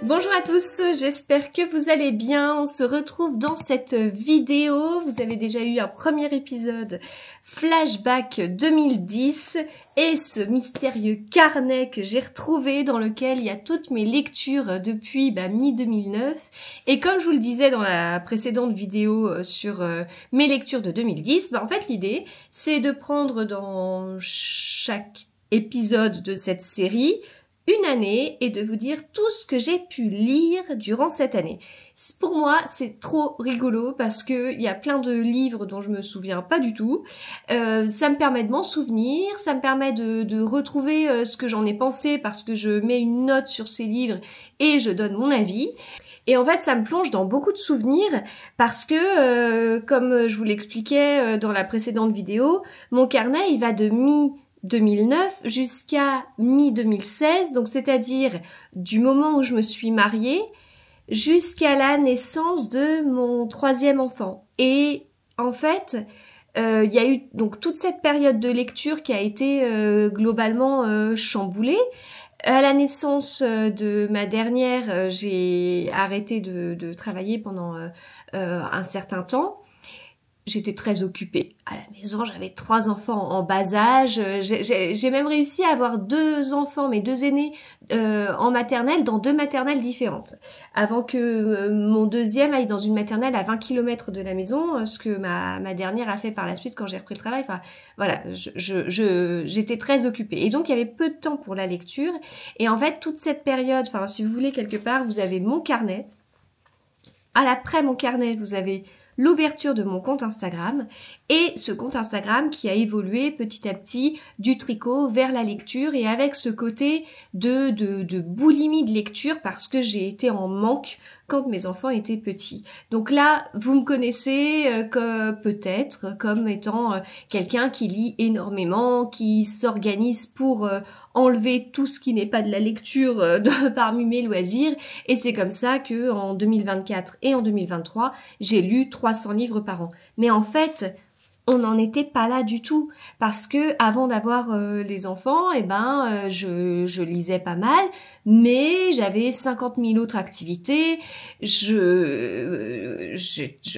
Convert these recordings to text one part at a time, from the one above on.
Bonjour à tous, j'espère que vous allez bien. On se retrouve dans cette vidéo. Vous avez déjà eu un premier épisode flashback 2010 et ce mystérieux carnet que j'ai retrouvé dans lequel il y a toutes mes lectures depuis mi-2009. Et comme je vous le disais dans la précédente vidéo sur mes lectures de 2010, en fait l'idée c'est de prendre dans chaque épisode de cette série une année et de vous dire tout ce que j'ai pu lire durant cette année. Pour moi, c'est trop rigolo parce que il y a plein de livres dont je me souviens pas du tout. Ça me permet de m'en souvenir, ça me permet de retrouver ce que j'en ai pensé parce que je mets une note sur ces livres et je donne mon avis. Et en fait, ça me plonge dans beaucoup de souvenirs parce que, comme je vous l'expliquais dans la précédente vidéo, mon carnet, il va de mi-2009 jusqu'à mi-2016, donc c'est-à-dire du moment où je me suis mariée jusqu'à la naissance de mon troisième enfant. Et en fait, il y a eu donc toute cette période de lecture qui a été globalement chamboulée. À la naissance de ma dernière, j'ai arrêté de travailler pendant un certain temps. J'étais très occupée. À la maison, j'avais 3 enfants en bas âge. J'ai même réussi à avoir 2 enfants, mes 2 aînés, en maternelle, dans 2 maternelles différentes. Avant que mon deuxième aille dans une maternelle à 20 km de la maison, ce que ma dernière a fait par la suite quand j'ai repris le travail. Enfin, voilà, j'étais très occupée. Et donc, il y avait peu de temps pour la lecture. Et en fait, toute cette période, enfin, si vous voulez, quelque part, vous avez mon carnet. Après mon carnet, vous avez l'ouverture de mon compte Instagram et ce compte Instagram qui a évolué petit à petit du tricot vers la lecture et avec ce côté de boulimie de lecture parce que j'ai été en manque quand mes enfants étaient petits. Donc là, vous me connaissez peut-être comme étant quelqu'un qui lit énormément, qui s'organise pour enlever tout ce qui n'est pas de la lecture parmi mes loisirs. Et c'est comme ça que en 2024 et en 2023, j'ai lu 300 livres par an. Mais en fait, on n'en était pas là du tout parce que avant d'avoir les enfants, je lisais pas mal, mais j'avais 50 000 autres activités. Je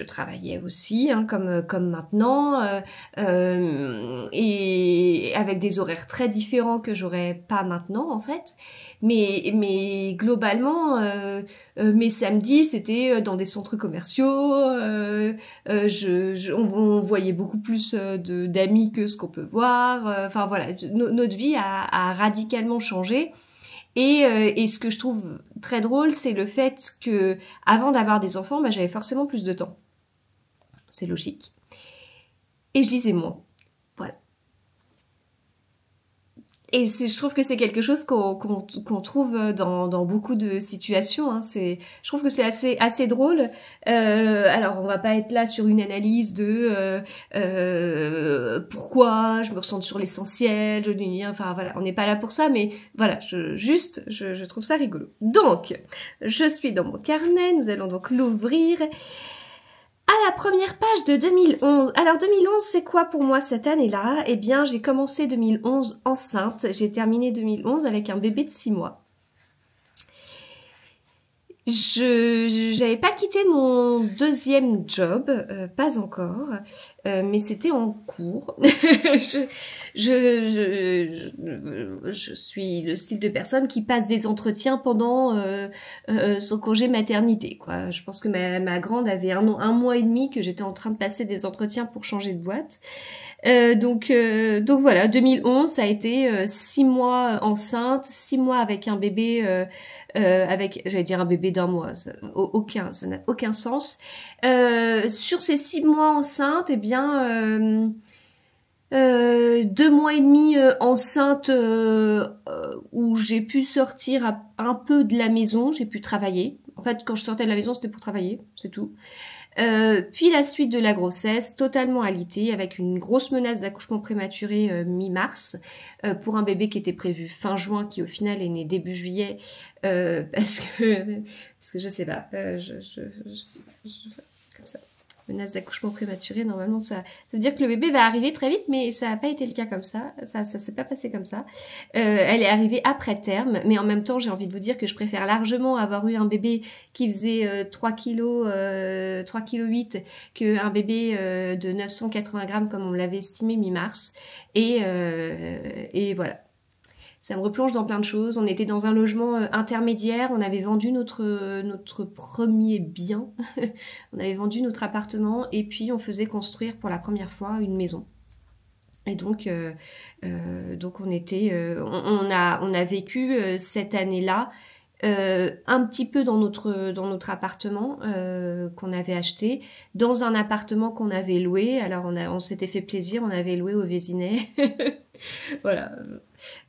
travaillais aussi, comme maintenant, et avec des horaires très différents que j'aurais pas maintenant en fait. Mais globalement, mes samedis c'était dans des centres commerciaux. On voyait beaucoup plus d'amis que ce qu'on peut voir. Enfin voilà, notre vie a radicalement changé. Et ce que je trouve très drôle, c'est le fait que avant d'avoir des enfants, j'avais forcément plus de temps. C'est logique. Et je lisais moins. Voilà. Et je trouve que c'est quelque chose qu'on trouve dans beaucoup de situations. Hein. Je trouve que c'est assez drôle. Alors, on va pas être là sur une analyse de pourquoi je me ressens sur l'essentiel. Enfin voilà, on n'est pas là pour ça. Mais voilà, je trouve ça rigolo. Donc, je suis dans mon carnet. Nous allons donc l'ouvrir. À la première page de 2011. Alors 2011, c'est quoi pour moi cette année-là? Eh bien, j'ai commencé 2011 enceinte. J'ai terminé 2011 avec un bébé de 6 mois. J'avais pas quitté mon deuxième job, pas encore, mais c'était en cours. Je suis le style de personne qui passe des entretiens pendant son congé maternité, quoi. Je pense que ma grande avait un mois et demi que j'étais en train de passer des entretiens pour changer de boîte. Donc voilà, 2011, ça a été 6 mois enceinte, 6 mois avec un bébé, j'allais dire un bébé d'1 mois, ça n'a aucun sens. Sur ces 6 mois enceinte, eh bien, 2 mois et demi enceinte où j'ai pu sortir un peu de la maison, j'ai pu travailler. En fait, quand je sortais de la maison, c'était pour travailler, c'est tout. Puis la suite de la grossesse, totalement alitée, avec une grosse menace d'accouchement prématuré mi-mars, pour un bébé qui était prévu fin juin, qui au final est né début juillet, parce que je sais pas, c'est comme ça. menace d'accouchement prématuré, normalement ça veut dire que le bébé va arriver très vite, mais ça n'a pas été le cas comme ça. Ça s'est pas passé comme ça. Elle est arrivée après terme, mais en même temps, j'ai envie de vous dire que je préfère largement avoir eu un bébé qui faisait 3 kg, 3 kg 8 qu'un bébé de 980 grammes comme on me l'avait estimé mi-mars. Et voilà. Ça me replonge dans plein de choses. On était dans un logement intermédiaire. On avait vendu notre premier bien. On avait vendu notre appartement et puis on faisait construire pour la première fois une maison. Et donc on a vécu cette année-là un petit peu dans notre appartement qu'on avait acheté, dans un appartement qu'on avait loué. Alors on s'était fait plaisir, on avait loué au Vésinet. Voilà.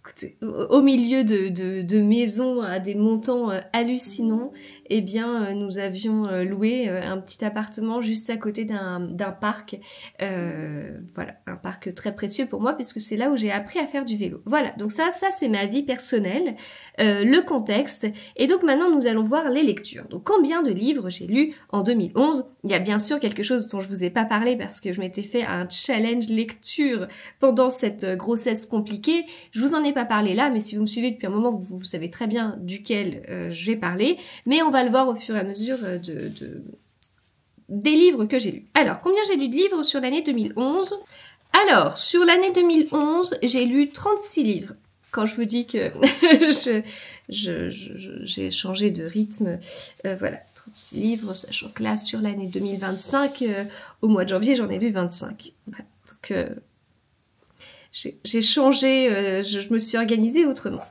Écoutez, au milieu de maisons à des montants hallucinants, eh bien, nous avions loué un petit appartement juste à côté d'un parc. Voilà, un parc très précieux pour moi puisque c'est là où j'ai appris à faire du vélo. Voilà, donc ça c'est ma vie personnelle, le contexte. Et donc maintenant, nous allons voir les lectures. Donc combien de livres j'ai lus en 2011? Il y a bien sûr quelque chose dont je vous ai pas parlé parce que je m'étais fait un challenge lecture pendant cette grossesse compliquée. Je vous en ai pas parlé là, mais si vous me suivez depuis un moment, vous savez très bien duquel je vais parler. Mais on va le voir au fur et à mesure des livres que j'ai lus. Alors, combien j'ai lu de livres sur l'année 2011? Alors, sur l'année 2011, j'ai lu 36 livres. Quand je vous dis que j'ai changé de rythme, voilà, 36 livres, sachant que là, sur l'année 2025, au mois de janvier, j'en ai lu 25. Voilà, donc, j'ai changé, je me suis organisée autrement.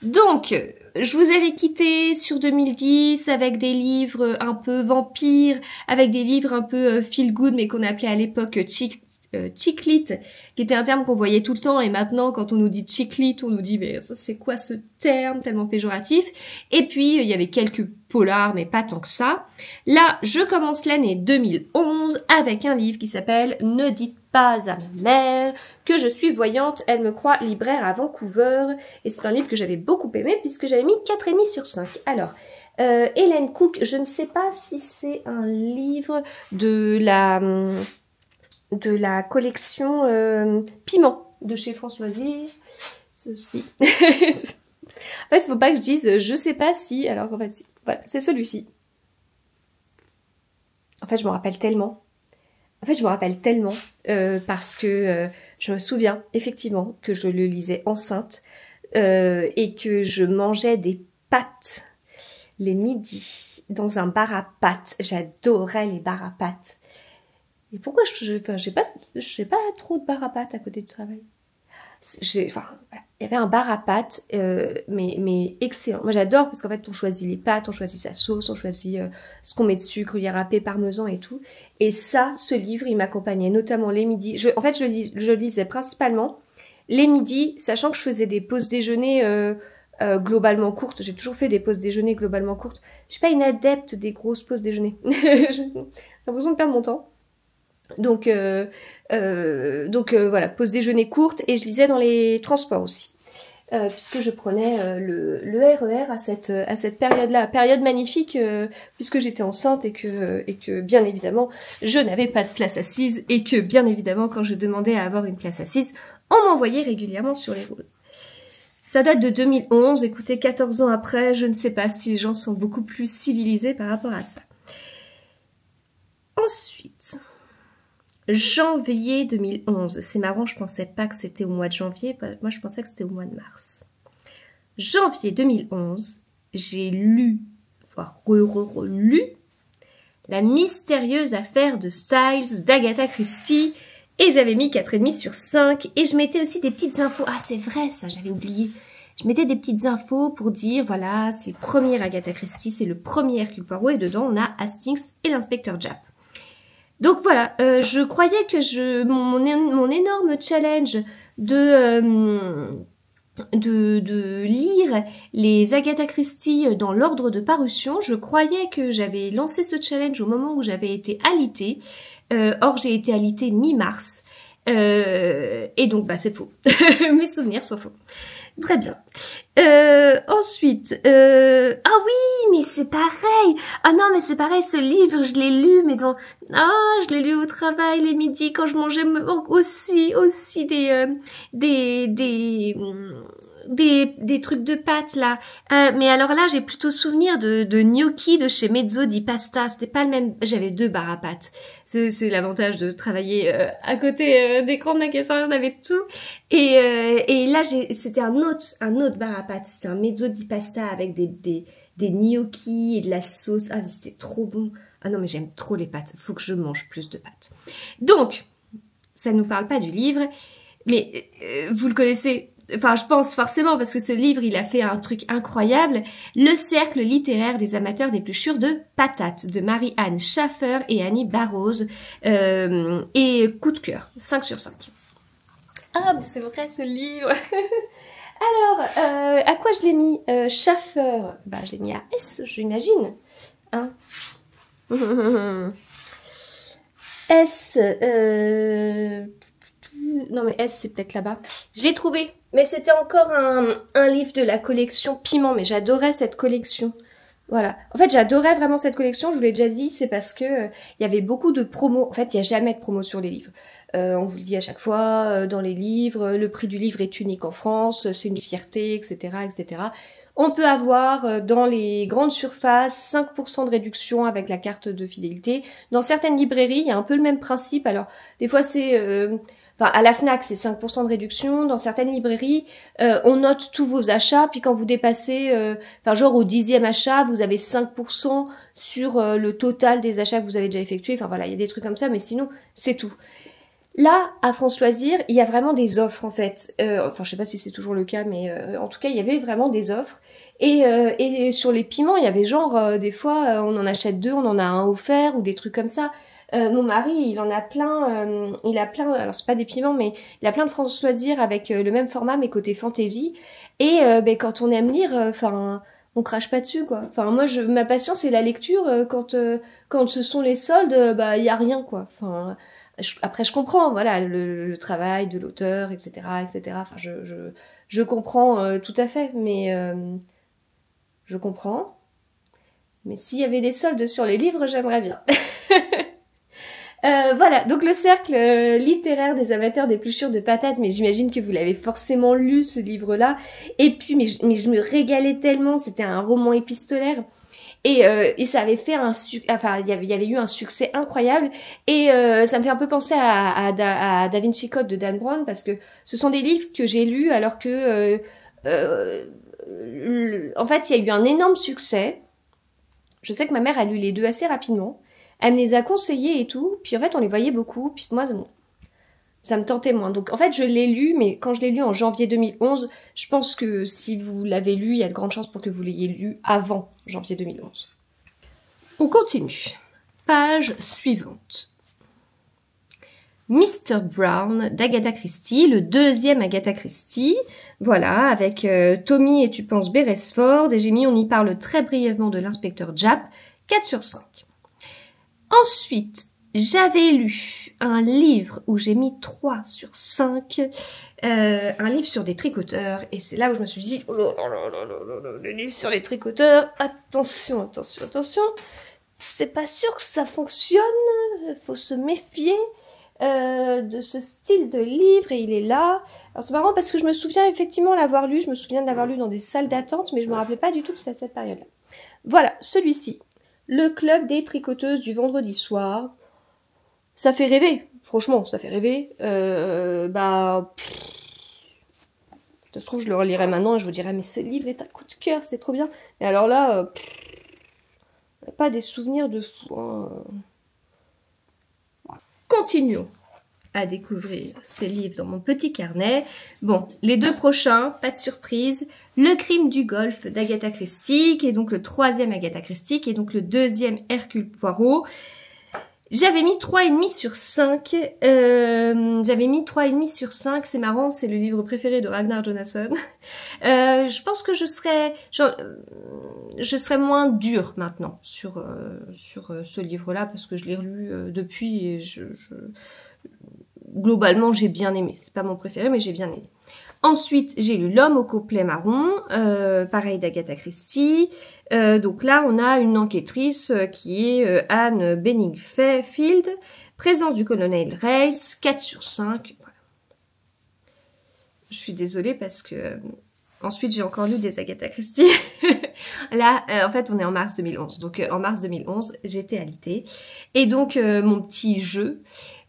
Donc, je vous avais quitté sur 2010 avec des livres un peu vampires, avec des livres un peu feel good, mais qu'on appelait à l'époque chick lit, qui était un terme qu'on voyait tout le temps, et maintenant quand on nous dit chick lit, on nous dit mais c'est quoi ce terme tellement péjoratif. Et puis il y avait quelques polars, mais pas tant que ça. Là, je commence l'année 2011 avec un livre qui s'appelle Ne dites pas à ma mère que je suis voyante, elle me croit, libraire à Vancouver. Et c'est un livre que j'avais beaucoup aimé puisque j'avais mis 4,5 sur 5. Alors, Hélène Cook, je ne sais pas si c'est un livre de la collection Piment de chez Françoisie. Ceci. En fait, il faut pas que je dise je sais pas si, alors en fait, si. Voilà, c'est celui-ci. En fait, je me rappelle tellement. Parce que je me souviens effectivement que je le lisais enceinte et que je mangeais des pâtes les midis dans un bar à pâtes. J'adorais les bars à pâtes. Et pourquoi j'ai pas trop de bar à pâtes à côté du travail. Voilà. Il y avait un bar à pâtes, mais excellent. Moi j'adore parce qu'en fait on choisit les pâtes, on choisit sa sauce, on choisit ce qu'on met dessus, gruyère râpée, parmesan et tout. Et ça, ce livre, il m'accompagnait notamment les midis. Je lisais principalement les midis, sachant que je faisais des pauses déjeuner globalement courtes. J'ai toujours fait des pauses déjeuner globalement courtes. Je suis pas une adepte des grosses pauses déjeuner. J'ai l'impression de perdre mon temps. Donc voilà, pause déjeuner courte et je lisais dans les transports aussi. Puisque je prenais le RER à cette période-là, période magnifique puisque j'étais enceinte et que bien évidemment je n'avais pas de place assise et que bien évidemment quand je demandais à avoir une place assise, on m'envoyait régulièrement sur les roses. Ça date de 2011, écoutez, 14 ans après, je ne sais pas si les gens sont beaucoup plus civilisés par rapport à ça. Ensuite, janvier 2011. C'est marrant, je pensais pas que c'était au mois de janvier. Moi, je pensais que c'était au mois de mars. Janvier 2011, j'ai lu, voire relu, La mystérieuse affaire de Styles d'Agatha Christie. Et j'avais mis 4,5 sur 5. Et je mettais aussi des petites infos. Ah, c'est vrai, ça, j'avais oublié. Je mettais des petites infos pour dire, voilà, c'est le premier Agatha Christie, c'est le premier Hercule Poirot. Et dedans, on a Hastings et l'inspecteur Japp. Donc voilà, je croyais que mon énorme challenge de lire les Agatha Christie dans l'ordre de parution, je croyais que j'avais lancé ce challenge au moment où j'avais été alitée. Or, j'ai été alitée mi-mars. Et donc, bah, c'est faux. Mes souvenirs sont faux. Très bien. Ensuite, ah oui, mais c'est pareil. Ah non, mais c'est pareil, ce livre, je l'ai lu, mais je l'ai lu au travail les midis quand je mangeais aussi des trucs de pâtes là. Mais alors là, j'ai plutôt souvenir de gnocchi de chez Mezzo di Pasta. C'était pas le même. J'avais 2 bars à pâtes. C'est l'avantage de travailler à côté des grands magasins. On avait tout. Et là, c'était un autre bar à pâtes. C'était un Mezzo di Pasta avec des gnocchis et de la sauce. Ah, c'était trop bon. Ah non, mais j'aime trop les pâtes. Faut que je mange plus de pâtes. Donc, ça ne nous parle pas du livre, mais vous le connaissez. Enfin, je pense forcément parce que ce livre, il a fait un truc incroyable. Le cercle littéraire des amateurs d'épluchures de patates de Marie-Anne Schaffer et Annie Barrows. Et coup de cœur, 5 sur 5. Ah, mais c'est vrai ce livre. Alors, à quoi je l'ai mis Schaffer, bah, je l'ai mis à S, j'imagine. Hein. S, non mais S c'est peut-être là-bas. Je l'ai trouvé, mais c'était encore un livre de la collection Piment, mais j'adorais cette collection. Voilà. En fait, j'adorais vraiment cette collection, je vous l'ai déjà dit, c'est parce que il y avait beaucoup de promos. En fait, il n'y a jamais de promos sur les livres. On vous le dit à chaque fois, dans les livres, le prix du livre est unique en France, c'est une fierté, etc., etc. On peut avoir dans les grandes surfaces 5% de réduction avec la carte de fidélité. Dans certaines librairies, il y a un peu le même principe. Alors, des fois, c'est... Enfin, à la FNAC, c'est 5% de réduction. Dans certaines librairies, on note tous vos achats. Puis quand vous dépassez, enfin genre au 10e achat, vous avez 5% sur le total des achats que vous avez déjà effectués. Enfin voilà, il y a des trucs comme ça, mais sinon, c'est tout. Là, à France Loisirs, il y a vraiment des offres en fait. Enfin, je sais pas si c'est toujours le cas, mais en tout cas, il y avait vraiment des offres. Et sur les piments, il y avait genre, des fois, on en achète 2, on en a un offert ou des trucs comme ça. Mon mari, il en a plein, il a plein, alors c'est pas des piments, mais il a plein de France Loisirs avec le même format, mais côté fantasy. Et ben, quand on aime lire, enfin, on crache pas dessus, quoi. Enfin, moi, ma passion, c'est la lecture. Quand ce sont les soldes, bah, il y a rien, quoi. Enfin, après, je comprends, voilà, le travail de l'auteur, etc., etc. Enfin, je comprends tout à fait, mais je comprends. Mais s'il y avait des soldes sur les livres, j'aimerais bien. Voilà, donc le cercle littéraire des amateurs d'épluchures de patates, mais j'imagine que vous l'avez forcément lu ce livre-là. Et puis, mais je me régalais tellement, c'était un roman épistolaire. Et ça avait fait enfin, il y avait eu un succès incroyable. Et ça me fait un peu penser à Da Vinci Code de Dan Brown, parce que ce sont des livres que j'ai lus alors que, en fait, il y a eu un énorme succès. Je sais que ma mère a lu les 2 assez rapidement. Elle me les a conseillés et tout, puis en fait on les voyait beaucoup, puis moi ça me tentait moins. Donc en fait je l'ai lu, mais quand je l'ai lu en janvier 2011, je pense que si vous l'avez lu, il y a de grandes chances pour que vous l'ayez lu avant janvier 2011. On continue. Page suivante. Mr. Brown d'Agatha Christie, le 2e Agatha Christie, voilà, avec Tommy et tu penses Beresford, et j'ai mis on y parle très brièvement de l'inspecteur Japp, 4 sur 5. Ensuite, j'avais lu un livre où j'ai mis 3 sur 5, un livre sur des tricoteurs, et c'est là où je me suis dit, oh là là là là là, le livre sur les tricoteurs, attention, attention, attention, c'est pas sûr que ça fonctionne, faut se méfier de ce style de livre, et il est là. Alors c'est marrant parce que je me souviens effectivement l'avoir lu, je me souviens de l'avoir lu dans des salles d'attente, mais je me rappelais pas du tout que c'était cette période-là. Voilà, celui-ci. Le club des tricoteuses du vendredi soir. Ça fait rêver, franchement, ça fait rêver. Bah, ça se trouve, je le relirai maintenant et je vous dirai, mais ce livre est un coup de cœur, c'est trop bien. Mais alors là, pas des souvenirs de fou. Hein. Continuons à découvrir ces livres dans mon petit carnet. Bon, les 2 prochains, pas de surprise. Le crime du golfe d'Agatha Christie, qui est donc le 3e Agatha Christie, qui est donc le 2e Hercule Poirot. J'avais mis 3,5 sur 5. J'avais mis 3,5 sur 5. C'est marrant, c'est le livre préféré de Ragnar Jonasson. Je pense que je serais moins dure maintenant sur ce livre-là, parce que je l'ai relu depuis et globalement, j'ai bien aimé. C'est pas mon préféré, mais j'ai bien aimé. Ensuite, j'ai lu L'homme au complet marron, pareil d'Agatha Christie. Donc là, on a une enquêtrice qui est Anne Benningfield, présence du colonel Race, 4 sur 5. Voilà. Je suis désolée parce que ensuite j'ai encore lu des Agatha Christie. Là, en fait, on est en mars 2011. Donc en mars 2011, j'étais alitée. Et donc mon petit jeu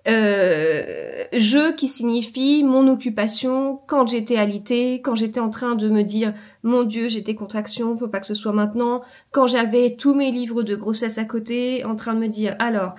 qui signifie mon occupation quand j'étais alitée, quand j'étais en train de me dire mon Dieu, j'ai des contractions, faut pas que ce soit maintenant, quand j'avais tous mes livres de grossesse à côté, en train de me dire alors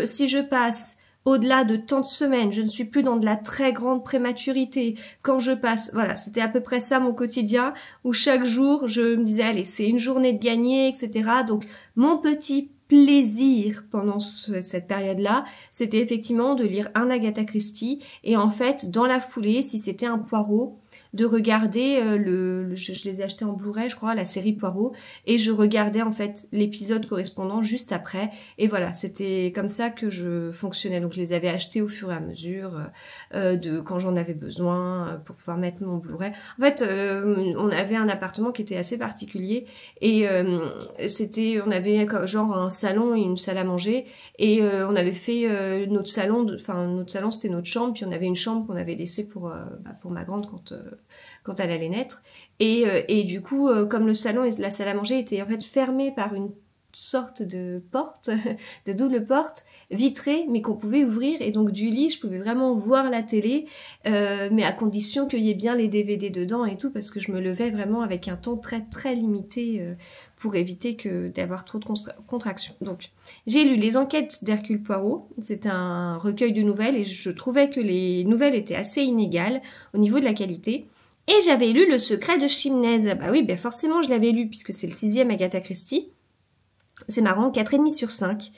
si je passe au-delà de tant de semaines, je ne suis plus dans de la très grande prématurité. Quand je passe, voilà, c'était à peu près ça mon quotidien, où chaque jour, je me disais, allez, c'est une journée de gagner, etc. Donc, mon petit plaisir pendant cette période-là, c'était effectivement de lire un Agatha Christie, et en fait, dans la foulée, si c'était un Poirot, de regarder je les ai achetés en Blu-ray, je crois, la série Poirot, et je regardais en fait l'épisode correspondant juste après, et voilà, c'était comme ça que je fonctionnais. Donc je les avais achetés au fur et à mesure de quand j'en avais besoin pour pouvoir mettre mon Blu-ray. En fait, on avait un appartement qui était assez particulier, et on avait genre un salon et une salle à manger, et on avait fait notre salon c'était notre chambre, puis on avait une chambre qu'on avait laissée pour ma grande quand elle allait naître, et du coup comme le salon et la salle à manger étaient en fait fermés par une sorte de porte, de double porte vitrée, mais qu'on pouvait ouvrir, et donc du lit je pouvais vraiment voir la télé, mais à condition qu'il y ait bien les DVD dedans et tout, parce que je me levais vraiment avec un temps très très limité pour éviter d'avoir trop de contractions. Donc j'ai lu Les Enquêtes d'Hercule Poirot, c'est un recueil de nouvelles, et je trouvais que les nouvelles étaient assez inégales au niveau de la qualité. Et j'avais lu Le Secret de Chimnez. Bah oui, ben forcément je l'avais lu, puisque c'est le 6e Agatha Christie. C'est marrant, 4,5 sur 5.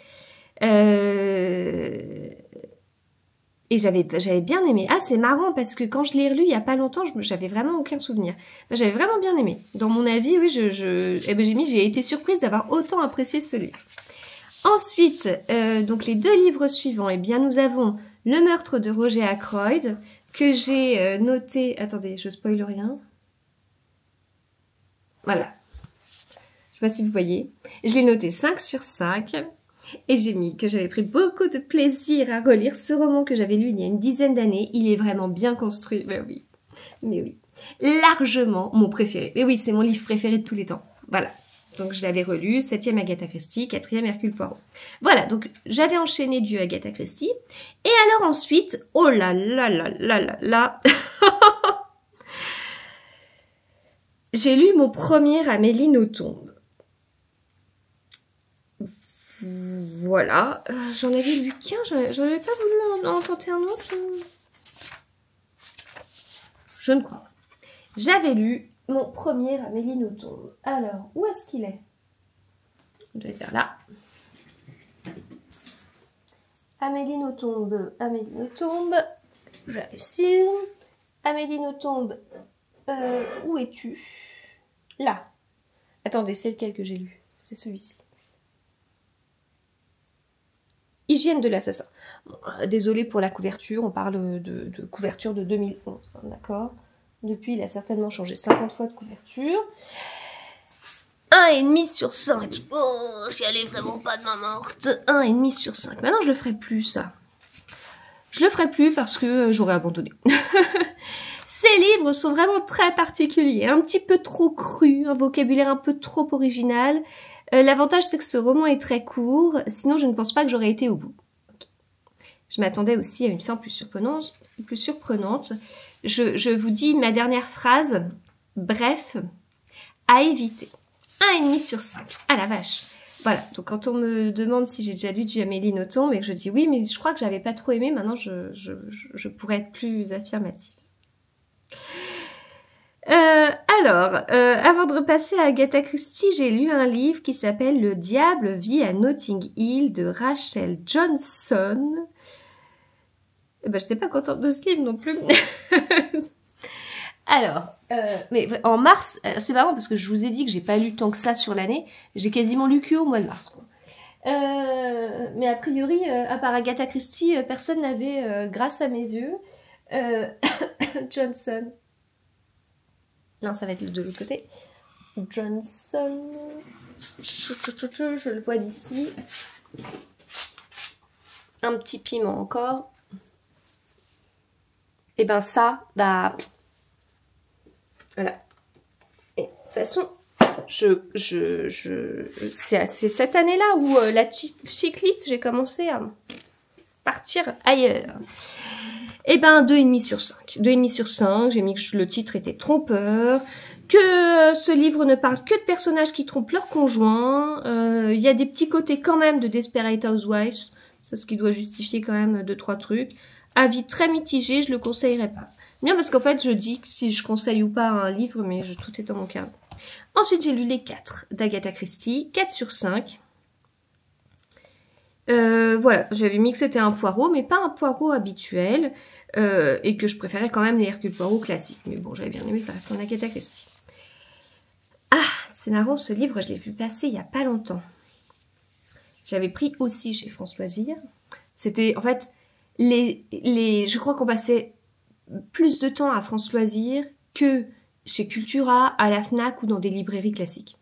Et j'avais bien aimé. Ah, c'est marrant, parce que quand je l'ai relu il y a pas longtemps, j'avais vraiment aucun souvenir. J'avais vraiment bien aimé. Dans mon avis, oui, j'ai été surprise d'avoir autant apprécié ce livre. Ensuite, donc les 2 livres suivants, eh bien nous avons Le meurtre de Roger Ackroyd, que j'ai noté... Attendez, je spoil rien. Voilà. Je sais pas si vous voyez. Je l'ai noté 5 sur 5. Et j'ai mis que j'avais pris beaucoup de plaisir à relire ce roman que j'avais lu il y a une dizaine d'années. Il est vraiment bien construit. Mais oui. Largement mon préféré. Et oui, c'est mon livre préféré de tous les temps. Voilà. Donc je l'avais relu, 7e Agatha Christie, 4e Hercule Poirot. Voilà, donc j'avais enchaîné du Agatha Christie. Et alors ensuite, oh là là là là là là j'ai lu mon premier Amélie Nothomb. Voilà, j'en avais lu qu'un, j'en avais pas voulu en tenter un autre. Je ne crois pas. J'avais lu mon premier Amélie Nothomb. Alors, où est-ce qu'il est? Il doit être vers là. Amélie Nothomb, j'ai réussi. Amélie Nothomb, où es-tu? Là. Attendez, c'est lequel que j'ai lu? C'est celui-ci. Hygiène de l'assassin. Bon, désolée pour la couverture, on parle de couverture de 2011, hein, d'accord? Depuis, il a certainement changé 50 fois de couverture. 1,5 sur 5. Oh, j'y allais vraiment pas de main morte. 1,5 sur 5. Maintenant, je le ferai plus, ça. Je le ferai plus parce que j'aurais abandonné. Ces livres sont vraiment très particuliers, un petit peu trop crus, un vocabulaire un peu trop original. L'avantage, c'est que ce roman est très court, sinon je ne pense pas que j'aurais été au bout. Okay. Je m'attendais aussi à une fin plus surprenante. Je vous dis ma dernière phrase. Bref, à éviter. 1,5 sur 5. Ah la vache. Voilà, donc quand on me demande si j'ai déjà lu du Amélie Nothomb et que je dis oui, mais je crois que j'avais pas trop aimé, maintenant je pourrais être plus affirmative. Avant de repasser à Agatha Christie, j'ai lu un livre qui s'appelle Le diable vit à Notting Hill de Rachel Johnson. Je n'étais pas contente de ce livre non plus. Mais en mars, c'est marrant parce que je vous ai dit que j'ai pas lu tant que ça sur l'année. J'ai quasiment lu qu'au mois de mars, quoi. Mais a priori, à part Agatha Christie, personne n'avait, grâce à mes yeux, euh, Johnson. Non, ça va être de l'autre côté. Johnson. Je le vois d'ici. Un petit piment encore. Et ben ça, bah... Voilà. Et de toute façon, c'est cette année-là où la chiclite, j'ai commencé à partir ailleurs. Et ben 2,5 sur 5. 2,5 sur 5, j'ai mis que le titre était trompeur, que ce livre ne parle que de personnages qui trompent leur conjoint. Il y a des petits côtés quand même de Desperate Housewives, c'est ce qui doit justifier quand même 2-3 trucs. Avis très mitigé, je le conseillerais pas. Bien parce qu'en fait je dis que si je conseille ou pas un livre, mais tout est dans mon cas. Ensuite j'ai lu les 4 d'Agatha Christie, 4 sur 5. Voilà, j'avais mis que c'était un poireau, mais pas un poireau habituel, et que je préférais quand même les Hercule Poirot classiques. Mais bon, j'avais bien aimé, ça reste un Agatha Christie. Ah, c'est marrant, ce livre, je l'ai vu passer il y a pas longtemps. J'avais pris aussi chez Françoise Vire. C'était, en fait, je crois qu'on passait plus de temps à Françoise Vire que chez Cultura, à la Fnac ou dans des librairies classiques.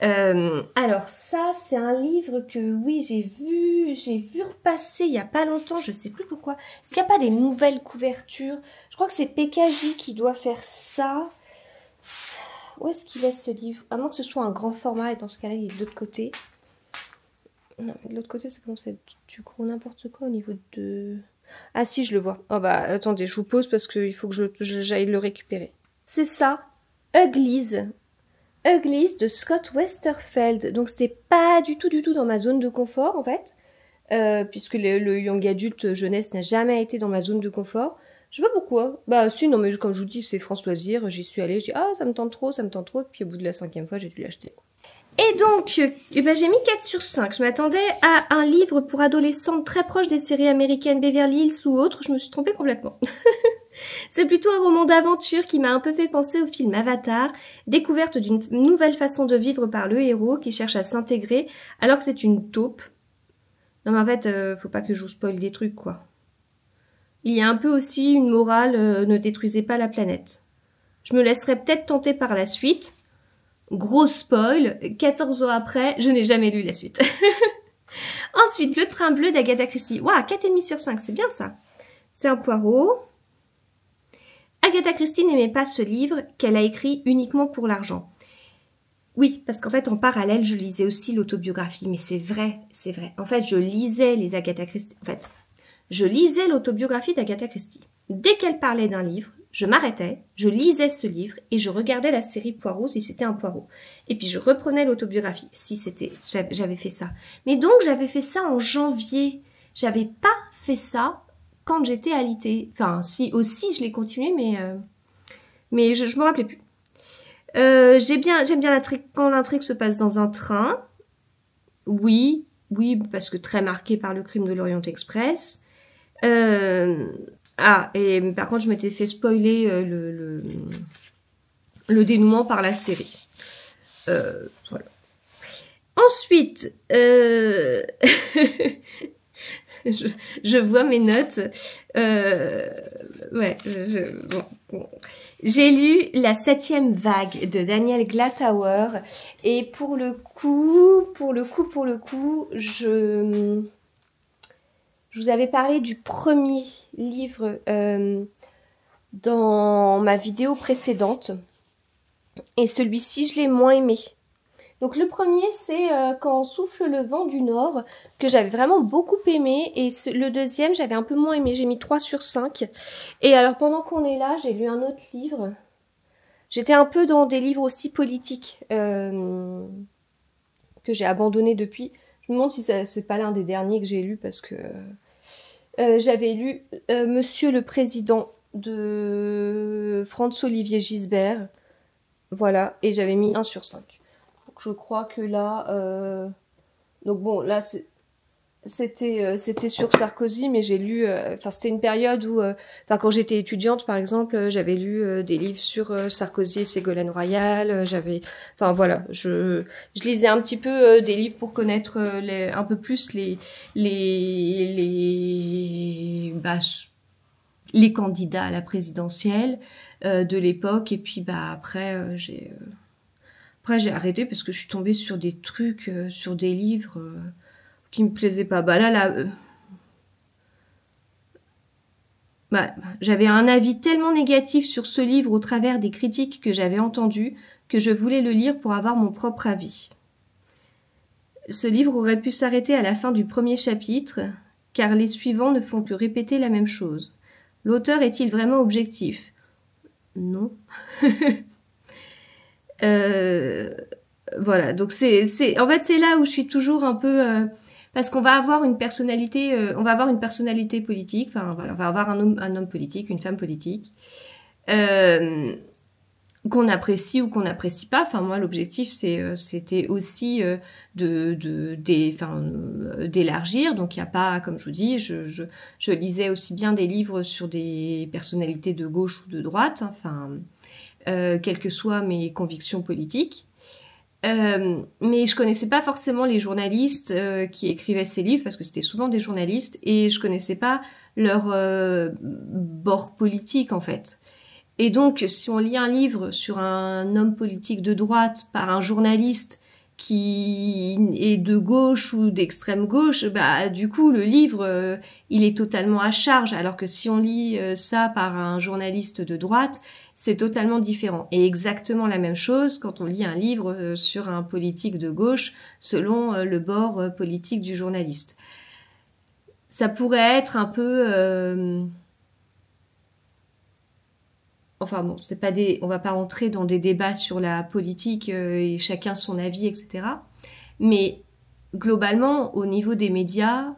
Alors ça, c'est un livre que oui, j'ai vu repasser il y a pas longtemps, je sais plus pourquoi. Est-ce qu'il n'y a pas des nouvelles couvertures? Je crois que c'est PKJ qui doit faire ça. Où est-ce qu'il est ce livre? À moins que ce soit un grand format, et dans ce cas-là, il est de l'autre côté. Non, mais de l'autre côté, ça commence à être du gros n'importe quoi au niveau de... Ah si, je le vois. Oh bah, attendez, je vous pose parce qu'il faut que j'aille le récupérer. C'est ça, Uglies. Uglies de Scott Westerfeld. Donc c'est pas du tout dans ma zone de confort en fait. Puisque le young adulte jeunesse n'a jamais été dans ma zone de confort. Je sais pas pourquoi. Bah si, non mais comme je vous dis, c'est Françoise Vire, j'y suis allée, je dis ah ça me tente trop. Puis au bout de la 5e fois, j'ai dû l'acheter. Et donc, eh ben, j'ai mis 4 sur 5. Je m'attendais à un livre pour adolescentes très proche des séries américaines Beverly Hills ou autres. Je me suis trompée complètement. C'est plutôt un roman d'aventure qui m'a un peu fait penser au film Avatar, découverte d'une nouvelle façon de vivre par le héros qui cherche à s'intégrer alors que c'est une taupe. Non mais en fait, faut pas que je vous spoil des trucs quoi. Il y a un peu aussi une morale, ne détruisez pas la planète. Je me laisserai peut-être tenter par la suite. Gros spoil, 14 ans après, je n'ai jamais lu la suite. Ensuite, Le Train Bleu d'Agatha Christie. Waouh, 4,5 sur 5, c'est bien ça. C'est un poireau. Agatha Christie n'aimait pas ce livre qu'elle a écrit uniquement pour l'argent. Oui, parce qu'en fait, en parallèle, je lisais aussi l'autobiographie. Mais c'est vrai, c'est vrai. En fait, je lisais les Agatha Christie. En fait, je lisais l'autobiographie d'Agatha Christie. Dès qu'elle parlait d'un livre, je m'arrêtais, je lisais ce livre et je regardais la série Poirot si c'était un poireau. Et puis je reprenais l'autobiographie si c'était, j'avais fait ça. Mais donc j'avais fait ça en janvier. J'avais pas fait ça quand j'étais alitée. Enfin, si aussi je l'ai continué, mais je me rappelais plus. J'aime bien l'intrigue quand l'intrigue se passe dans un train. Oui, parce que très marqué par le crime de l'Orient Express. Ah, et par contre, je m'étais fait spoiler le dénouement par la série. Voilà. Ensuite, je vois mes notes. Ouais, bon. J'ai lu La 7e vague de Daniel Glatauer et pour le coup, je vous avais parlé du premier livre dans ma vidéo précédente et celui-ci je l'ai moins aimé. Donc le premier c'est Quand souffle le vent du nord que j'avais vraiment beaucoup aimé et le deuxième j'avais un peu moins aimé, j'ai mis 3 sur 5. Et alors pendant qu'on est là j'ai lu un autre livre. J'étais un peu dans des livres aussi politiques que j'ai abandonné depuis. Je me demande si c'est pas l'un des derniers que j'ai lu parce que j'avais lu Monsieur le Président de Franz-Olivier Gisbert. Voilà, et j'avais mis 1 sur 5. Donc je crois que là... Donc bon, là c'était sur Sarkozy, mais j'ai lu, enfin c'était une période où, enfin quand j'étais étudiante par exemple, j'avais lu des livres sur Sarkozy et Ségolène Royal, enfin voilà, je lisais un petit peu des livres pour connaître un peu plus les candidats à la présidentielle de l'époque, et puis après j'ai arrêté parce que je suis tombée sur des trucs, sur des livres qui me plaisaient pas. J'avais un avis tellement négatif sur ce livre au travers des critiques que j'avais entendues que je voulais le lire pour avoir mon propre avis. Ce livre aurait pu s'arrêter à la fin du premier chapitre, car les suivants ne font que répéter la même chose. L'auteur est-il vraiment objectif? Non. Voilà, donc en fait c'est là où je suis toujours un peu parce qu'on va avoir une personnalité, politique, enfin voilà, on va avoir un homme politique, une femme politique, qu'on apprécie ou qu'on n'apprécie pas. Enfin moi l'objectif c'était aussi d'élargir. Donc il y a pas, comme je vous dis, je lisais aussi bien des livres sur des personnalités de gauche ou de droite, enfin quelles que soient mes convictions politiques. Mais je connaissais pas forcément les journalistes qui écrivaient ces livres, parce que c'était souvent des journalistes, et je connaissais pas leur bord politique en fait. Et donc si on lit un livre sur un homme politique de droite par un journaliste qui est de gauche ou d'extrême gauche, du coup le livre il est totalement à charge, alors que si on lit ça par un journaliste de droite, c'est totalement différent. Et exactement la même chose quand on lit un livre sur un politique de gauche selon le bord politique du journaliste. Ça pourrait être un peu... Enfin bon, on va pas rentrer dans des débats sur la politique et chacun son avis, etc. Mais globalement, au niveau des médias,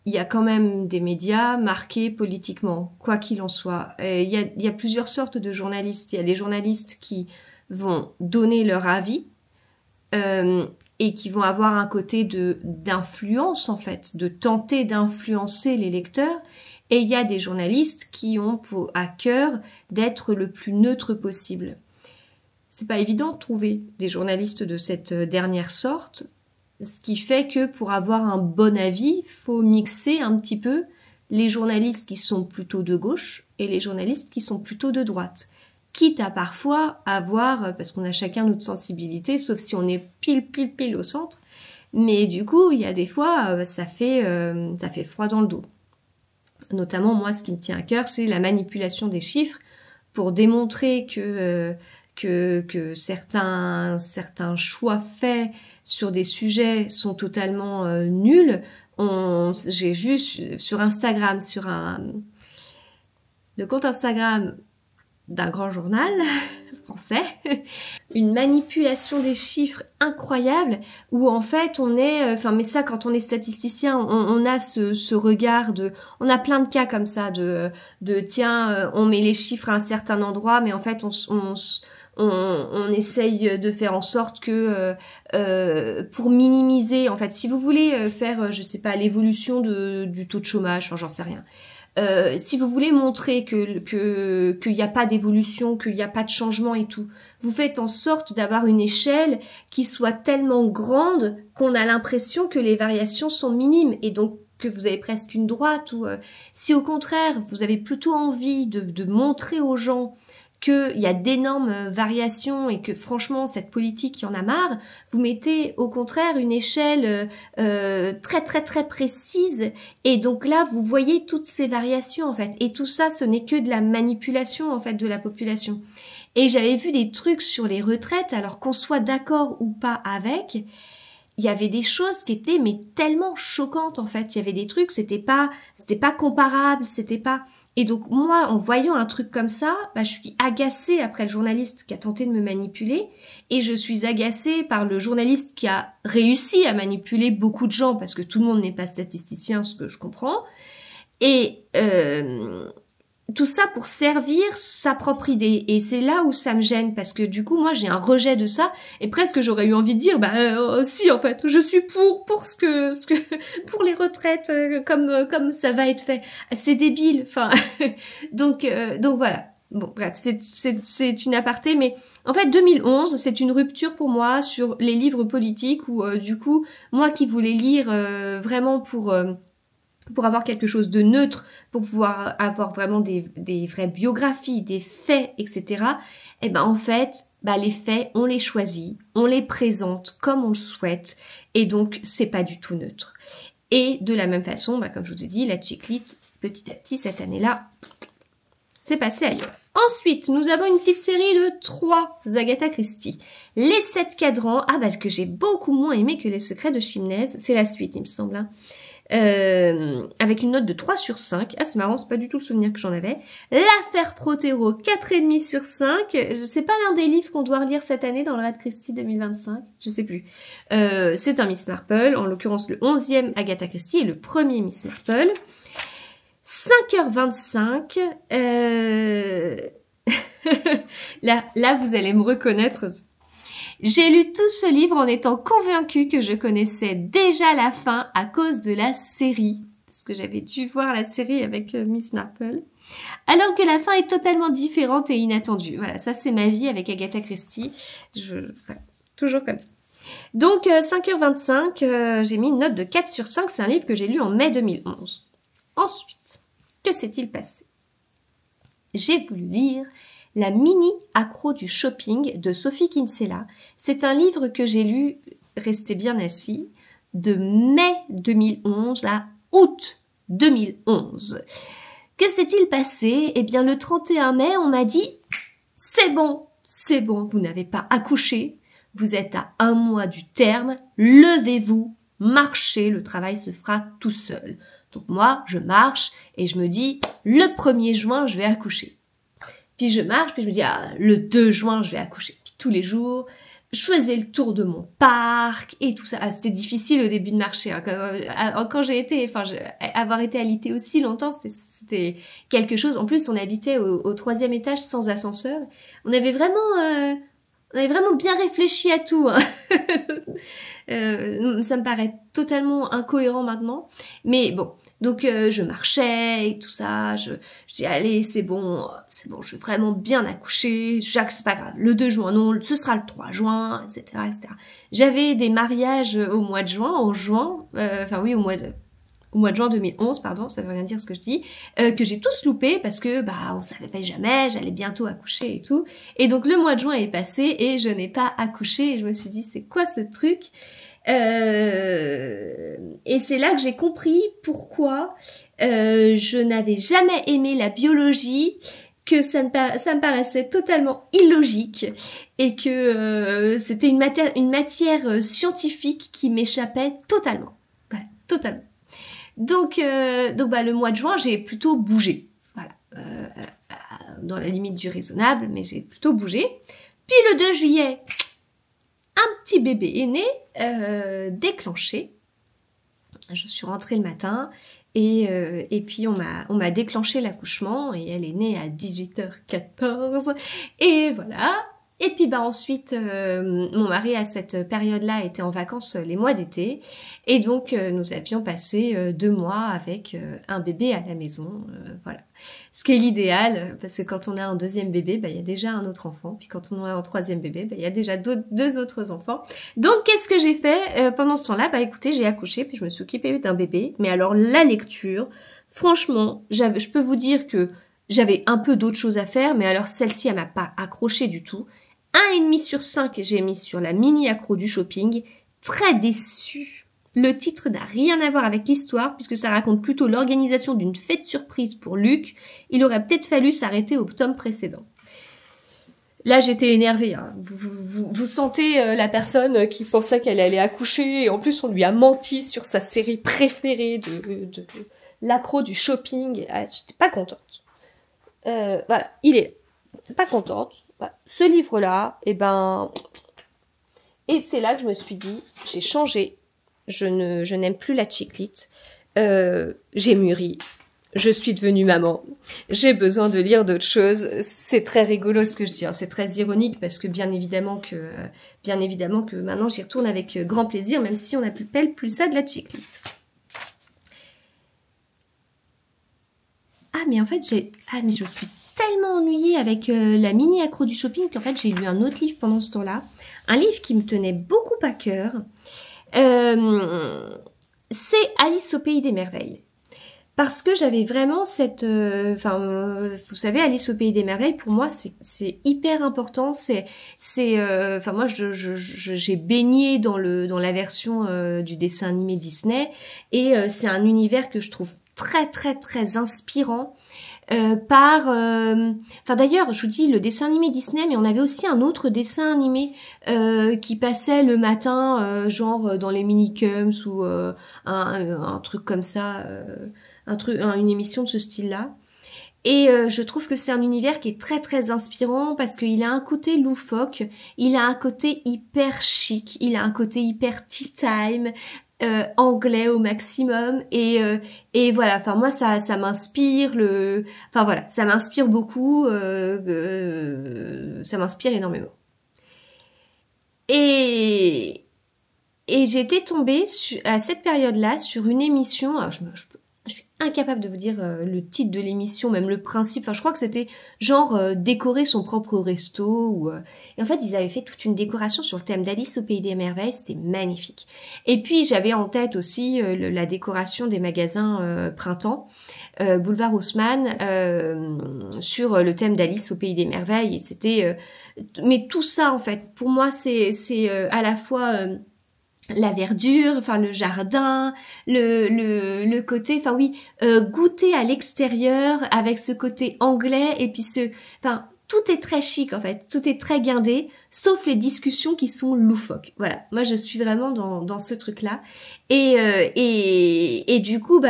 il y a quand même des médias marqués politiquement, quoi qu'il en soit. Il y a plusieurs sortes de journalistes. Il y a les journalistes qui vont donner leur avis et qui vont avoir un côté d'influence, en fait, de tenter d'influencer les lecteurs. Et il y a des journalistes qui ont à cœur d'être le plus neutre possible. C'est pas évident de trouver des journalistes de cette dernière sorte. Ce qui fait que pour avoir un bon avis, faut mixer un petit peu les journalistes qui sont plutôt de gauche et les journalistes qui sont plutôt de droite. Quitte à parfois avoir, parce qu'on a chacun notre sensibilité, sauf si on est pile au centre, mais du coup, il y a des fois, ça fait froid dans le dos. Notamment, moi, ce qui me tient à cœur, c'est la manipulation des chiffres pour démontrer que certains choix faits sur des sujets sont totalement nuls. J'ai vu sur Instagram, sur le compte Instagram d'un grand journal français, une manipulation des chiffres incroyable où en fait on est, mais ça quand on est statisticien, on a ce regard on a plein de cas comme ça de tiens, on met les chiffres à un certain endroit, mais en fait on essaye de faire en sorte que pour minimiser, en fait, si vous voulez faire, je sais pas, l'évolution du taux de chômage, enfin, j'en sais rien. Si vous voulez montrer qu'il n'y a pas d'évolution, qu'il n'y a pas de changement et tout, vous faites en sorte d'avoir une échelle qui soit tellement grande qu'on a l'impression que les variations sont minimes et donc que vous avez presque une droite. Ou si au contraire vous avez plutôt envie de montrer aux gens qu'il y a d'énormes variations et que franchement cette politique il y en a marre, vous mettez au contraire une échelle très précise et donc là vous voyez toutes ces variations en fait, et tout ça ce n'est que de la manipulation en fait de la population. Et j'avais vu des trucs sur les retraites, alors qu'on soit d'accord ou pas avec, il y avait des choses qui étaient mais tellement choquantes en fait, il y avait des trucs, c'était pas comparable, c'était pas... Et donc moi, en voyant un truc comme ça, je suis agacée après le journaliste qui a tenté de me manipuler, et je suis agacée par le journaliste qui a réussi à manipuler beaucoup de gens, parce que tout le monde n'est pas statisticien, ce que je comprends. Et tout ça pour servir sa propre idée. Et c'est là où ça me gêne, parce que du coup, moi, j'ai un rejet de ça, et presque j'aurais eu envie de dire, si, en fait, je suis pour pour les retraites, comme ça va être fait. C'est débile, enfin. donc voilà. Bon, bref, c'est une aparté, mais en fait, 2011, c'est une rupture pour moi sur les livres politiques où, du coup, moi qui voulais lire vraiment pour avoir quelque chose de neutre, pour pouvoir avoir vraiment des vraies biographies, des faits, etc. Eh ben en fait, les faits, on les choisit, on les présente comme on le souhaite, et donc c'est pas du tout neutre. Et de la même façon, comme je vous ai dit, la chiclite, petit à petit, cette année-là, c'est passé ailleurs. Ensuite, nous avons une petite série de 3 Agatha Christie. Les 7 cadrans, que j'ai beaucoup moins aimé que Les Secrets de Chimnez, c'est la suite, il me semble, hein. Avec une note de 3 sur 5. Ah, c'est marrant, c'est pas du tout le souvenir que j'en avais. L'affaire Protero, 4,5 sur 5. Je sais pas l'un des livres qu'on doit relire cette année dans le Red Christie 2025. Je sais plus. C'est un Miss Marple, en l'occurrence le 11e Agatha Christie et le premier Miss Marple. 5h25. Là, vous allez me reconnaître. J'ai lu tout ce livre en étant convaincue que je connaissais déjà la fin à cause de la série. Parce que j'avais dû voir la série avec Miss Marple. Alors que la fin est totalement différente et inattendue. Voilà, ça c'est ma vie avec Agatha Christie. Voilà, toujours comme ça. Donc 5h25, j'ai mis une note de 4 sur 5. C'est un livre que j'ai lu en mai 2011. Ensuite, que s'est-il passé? J'ai voulu lire La mini accro du shopping de Sophie Kinsella. C'est un livre que j'ai lu, restez bien assis, de mai 2011 à août 2011. Que s'est-il passé? Eh bien, le 31 mai, on m'a dit « C'est bon, vous n'avez pas accouché, vous êtes à 1 mois du terme, levez-vous, marchez, le travail se fera tout seul. » Donc moi, je marche et je me dis « Le 1er juin, je vais accoucher. » Puis je marche, puis je me dis, le 2 juin, je vais accoucher. Puis tous les jours, je faisais le tour de mon parc et tout ça. C'était difficile au début de marcher. Hein. Quand j'ai été, avoir été alitée aussi longtemps, c'était quelque chose. En plus, on habitait au 3e étage sans ascenseur. On avait vraiment bien réfléchi à tout. Hein. Ça me paraît totalement incohérent maintenant. Mais bon. Donc je marchais et tout ça, je dis allez c'est bon, je vais vraiment bien accoucher, Jacques c'est pas grave, le 2 juin non, ce sera le 3 juin, etc. etc. J'avais des mariages au mois de juin, au mois de juin 2011, pardon, ça veut rien dire ce que je dis, que j'ai tous loupé parce que on savait jamais, j'allais bientôt accoucher et tout. Et donc le mois de juin est passé et je n'ai pas accouché et je me suis dit c'est quoi ce truc? Et c'est là que j'ai compris pourquoi je n'avais jamais aimé la biologie, que ça me paraissait totalement illogique et que c'était une matière scientifique qui m'échappait totalement. Voilà, totalement. Donc le mois de juin, j'ai plutôt bougé. Voilà, dans la limite du raisonnable, mais j'ai plutôt bougé. Puis le 2 juillet, un petit bébé est né, déclenché. Je suis rentrée le matin et puis on m'a déclenché l'accouchement et elle est née à 18h14 et voilà. Et puis ensuite, mon mari à cette période-là était en vacances les mois d'été et donc nous avions passé 2 mois avec un bébé à la maison, voilà. Ce qui est l'idéal parce que quand on a un 2e bébé, il y a déjà un autre enfant, puis quand on a un 3e bébé, il y a déjà 2 autres enfants. Donc qu'est-ce que j'ai fait pendant ce temps-là? Écoutez, j'ai accouché puis je me suis occupée d'un bébé, mais alors la lecture, franchement, je peux vous dire que j'avais un peu d'autres choses à faire, mais alors celle-ci elle m'a pas accroché du tout. 1,5 sur 5 j'ai mis sur la mini accro du shopping. Très déçue. Le titre n'a rien à voir avec l'histoire puisque ça raconte plutôt l'organisation d'une fête surprise pour Luc. Il aurait peut-être fallu s'arrêter au tome précédent. Là j'étais énervée. Hein. Vous sentez la personne qui pensait qu'elle allait accoucher et en plus on lui a menti sur sa série préférée de l'accro du shopping. Ah, j'étais pas contente. Voilà, il est pas contente. Voilà. Ce livre-là, et c'est là que je me suis dit, j'ai changé, je n'aime plus la chiclite, j'ai mûri, je suis devenue maman. J'ai besoin de lire d'autres choses. C'est très rigolo ce que je dis. Hein. C'est très ironique parce que bien évidemment que maintenant j'y retourne avec grand plaisir, même si on n'appelle plus ça de la chick lit. Ah mais en fait mais je suis tellement ennuyée avec la mini accro du shopping qu'en fait j'ai lu un autre livre pendant ce temps-là. Un livre qui me tenait beaucoup à cœur. C'est Alice au pays des merveilles. Parce que j'avais vraiment cette... vous savez, Alice au pays des merveilles, pour moi, c'est hyper important. Moi, j'ai baigné dans la version du dessin animé Disney. Et c'est un univers que je trouve très, très, très inspirant. D'ailleurs, je vous dis le dessin animé Disney, mais on avait aussi un autre dessin animé qui passait le matin, genre dans les Minicums ou un truc comme ça... une émission de ce style-là. Et je trouve que c'est un univers qui est très très inspirant parce qu'il a un côté loufoque, il a un côté hyper chic, il a un côté hyper tea time, anglais au maximum. Et voilà, enfin moi ça m'inspire ça m'inspire beaucoup, ça m'inspire énormément. Et j'étais tombée à cette période-là sur une émission, alors je suis incapable de vous dire le titre de l'émission, même le principe. Enfin, je crois que c'était genre décorer son propre resto. Et en fait, ils avaient fait toute une décoration sur le thème d'Alice au pays des merveilles. C'était magnifique. Et puis, j'avais en tête aussi la décoration des magasins printemps, boulevard Haussmann, sur le thème d'Alice au pays des merveilles. Et c'était... mais tout ça, en fait, pour moi, c'est à la fois... la verdure, enfin le jardin, le côté, enfin oui, goûter à l'extérieur avec ce côté anglais et puis tout est très chic en fait, tout est très guindé, sauf les discussions qui sont loufoques. Voilà, moi je suis vraiment dans ce truc-là et du coup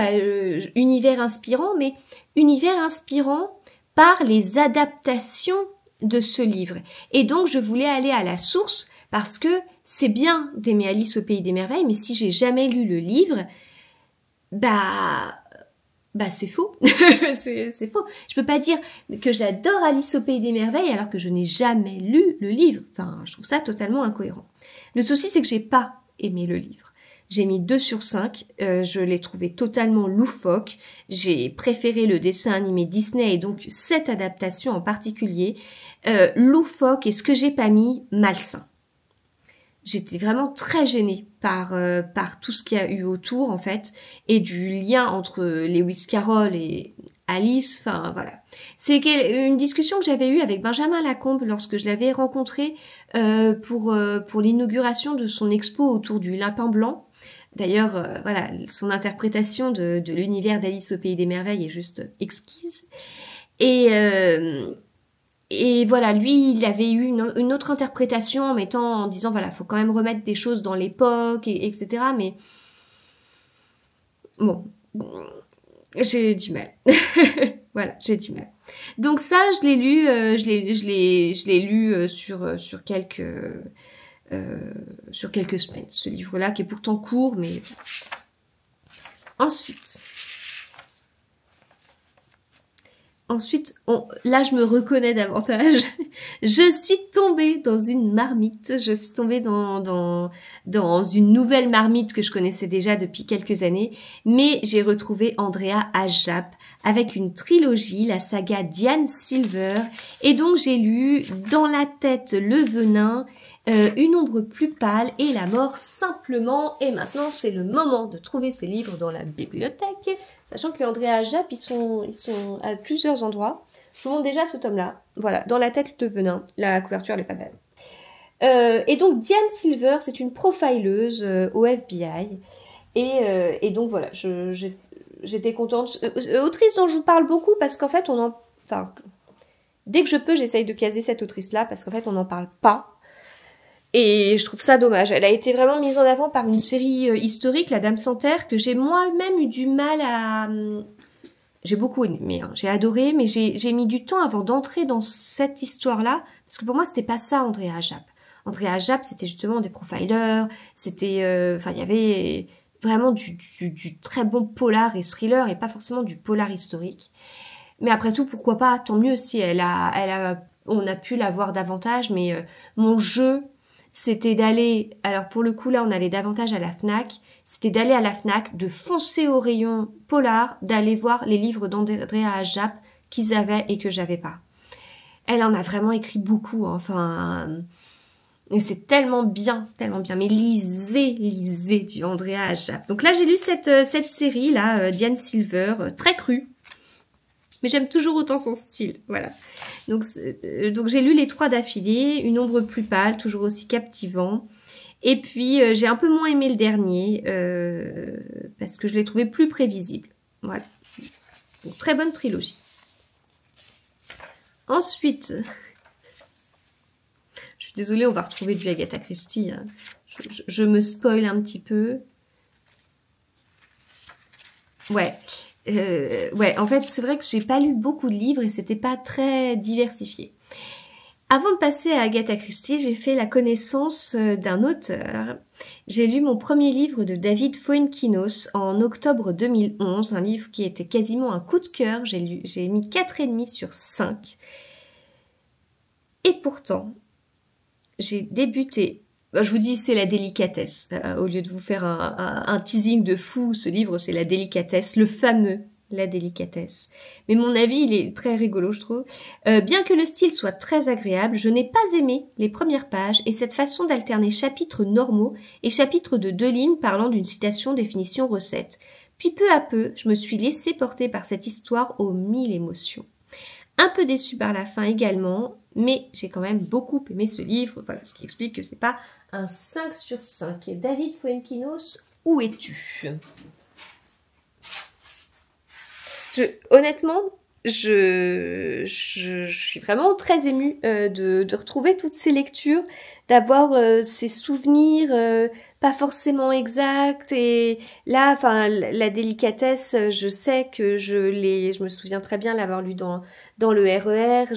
univers inspirant, mais univers inspirant par les adaptations de ce livre. Et donc je voulais aller à la source parce que c'est bien d'aimer Alice au pays des merveilles, mais si j'ai jamais lu le livre, c'est faux. c'est faux. Je peux pas dire que j'adore Alice au pays des merveilles alors que je n'ai jamais lu le livre. Enfin, je trouve ça totalement incohérent. Le souci, c'est que j'ai pas aimé le livre. J'ai mis 2 sur 5, je l'ai trouvé totalement loufoque. J'ai préféré le dessin animé Disney et donc cette adaptation en particulier. Loufoque et ce que j'ai pas mis, malsain. J'étais vraiment très gênée par tout ce qu'il y a eu autour, en fait, et du lien entre Lewis Carroll et Alice, enfin, voilà. C'est une discussion que j'avais eue avec Benjamin Lacombe lorsque je l'avais rencontré pour l'inauguration de son expo autour du lapin blanc. D'ailleurs, voilà, son interprétation de l'univers d'Alice au pays des merveilles est juste exquise. Et voilà, lui, il avait eu une autre interprétation en disant, voilà, faut quand même remettre des choses dans l'époque, etc. Mais bon, j'ai du mal. Voilà, j'ai du mal. Donc ça, je l'ai lu, je l'ai lu sur quelques semaines, ce livre-là, qui est pourtant court, mais Ensuite, là, je me reconnais davantage. Je suis tombée dans une marmite. Je suis tombée dans une nouvelle marmite que je connaissais déjà depuis quelques années. Mais j'ai retrouvé Andrea Aschap avec une trilogie, la saga Diane Silver. Et donc, j'ai lu Dans la tête, le venin, Une ombre plus pâle et La mort simplement. Et maintenant, c'est le moment de trouver ces livres dans la bibliothèque. Sachant que les Andrea Aschap, ils sont à plusieurs endroits. Je vous montre déjà ce tome-là. Voilà, Dans la tête de venin. La couverture, elle est pas belle. Et donc, Diane Silver, c'est une profileuse au FBI. Et donc, voilà, j'étais contente. Autrice dont je vous parle beaucoup parce qu'en fait, dès que je peux, j'essaye de caser cette autrice-là parce qu'en fait, on n'en parle pas. Et je trouve ça dommage. Elle a été vraiment mise en avant par une série historique, La Dame sans terre, que j'ai moi-même eu du mal à... J'ai beaucoup aimé, hein. J'ai adoré, mais j'ai mis du temps avant d'entrer dans cette histoire-là, parce que pour moi, c'était pas ça, Andrea Aschap. Andrea Aschap, c'était justement des profilers, c'était... il y avait... vraiment du très bon polar et thriller et pas forcément du polar historique. Mais après tout, pourquoi pas, tant mieux si on a pu la voir davantage, mais mon jeu, c'était d'aller, alors pour le coup là on allait davantage à la Fnac, c'était d'aller à la Fnac, de foncer au rayon polar, d'aller voir les livres d'Andrea Ajap qu'ils avaient et que j'avais pas. Elle en a vraiment écrit beaucoup, hein, enfin, et c'est tellement bien, mais lisez du Andrea Ajap. Donc là j'ai lu cette série là, Diane Silver, très crue. Mais j'aime toujours autant son style, voilà. Donc j'ai lu les 3 d'affilée, Une ombre plus pâle, toujours aussi captivant. Et puis j'ai un peu moins aimé le dernier, parce que je l'ai trouvé plus prévisible. Voilà. Donc très bonne trilogie. Ensuite, je suis désolée, on va retrouver du Agatha Christie. Hein. Je me spoil un petit peu. Ouais. Ouais, en fait, c'est vrai que j'ai pas lu beaucoup de livres et c'était pas très diversifié. Avant de passer à Agatha Christie, j'ai fait la connaissance d'un auteur. J'ai lu mon premier livre de David Fuenquinos en octobre 2011, un livre qui était quasiment un coup de cœur. J'ai mis 4,5 sur 5. Et pourtant, j'ai débuté... Je vous dis, c'est la délicatesse. Au lieu de vous faire un teasing de fou, ce livre, c'est la délicatesse, le fameux La délicatesse. Mais mon avis, il est très rigolo, je trouve. Bien que le style soit très agréable, je n'ai pas aimé les premières pages et cette façon d'alterner chapitres normaux et chapitres de 2 lignes parlant d'une citation, définition, recette. Puis peu à peu, je me suis laissée porter par cette histoire aux 1000 émotions. Un peu déçue par la fin également, mais j'ai quand même beaucoup aimé ce livre. Voilà, ce qui explique que c'est pas un 5 sur 5. Et David Fuenquinos, où es-tu? Honnêtement, je suis vraiment très émue de retrouver toutes ces lectures, d'avoir ces souvenirs pas forcément exacts. Et là, enfin, la délicatesse, je sais que je me souviens très bien l'avoir lu dans le RER.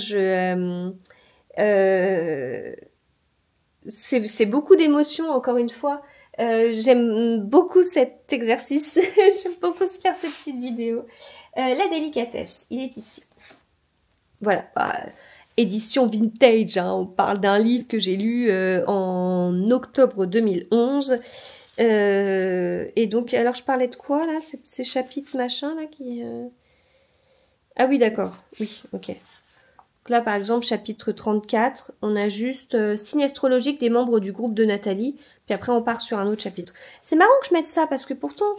C'est beaucoup d'émotions, encore une fois. J'aime beaucoup cet exercice. J'aime beaucoup faire ces petites vidéos. La délicatesse, il est ici. Voilà, édition vintage, hein, on parle d'un livre que j'ai lu en octobre 2011. Et donc, alors je parlais de quoi là, ces chapitres machin là qui... Ah oui, d'accord, oui, ok. Donc là, par exemple, chapitre 34, on a juste signe astrologique des membres du groupe de Nathalie, puis après on part sur un autre chapitre. C'est marrant que je mette ça, parce que pourtant...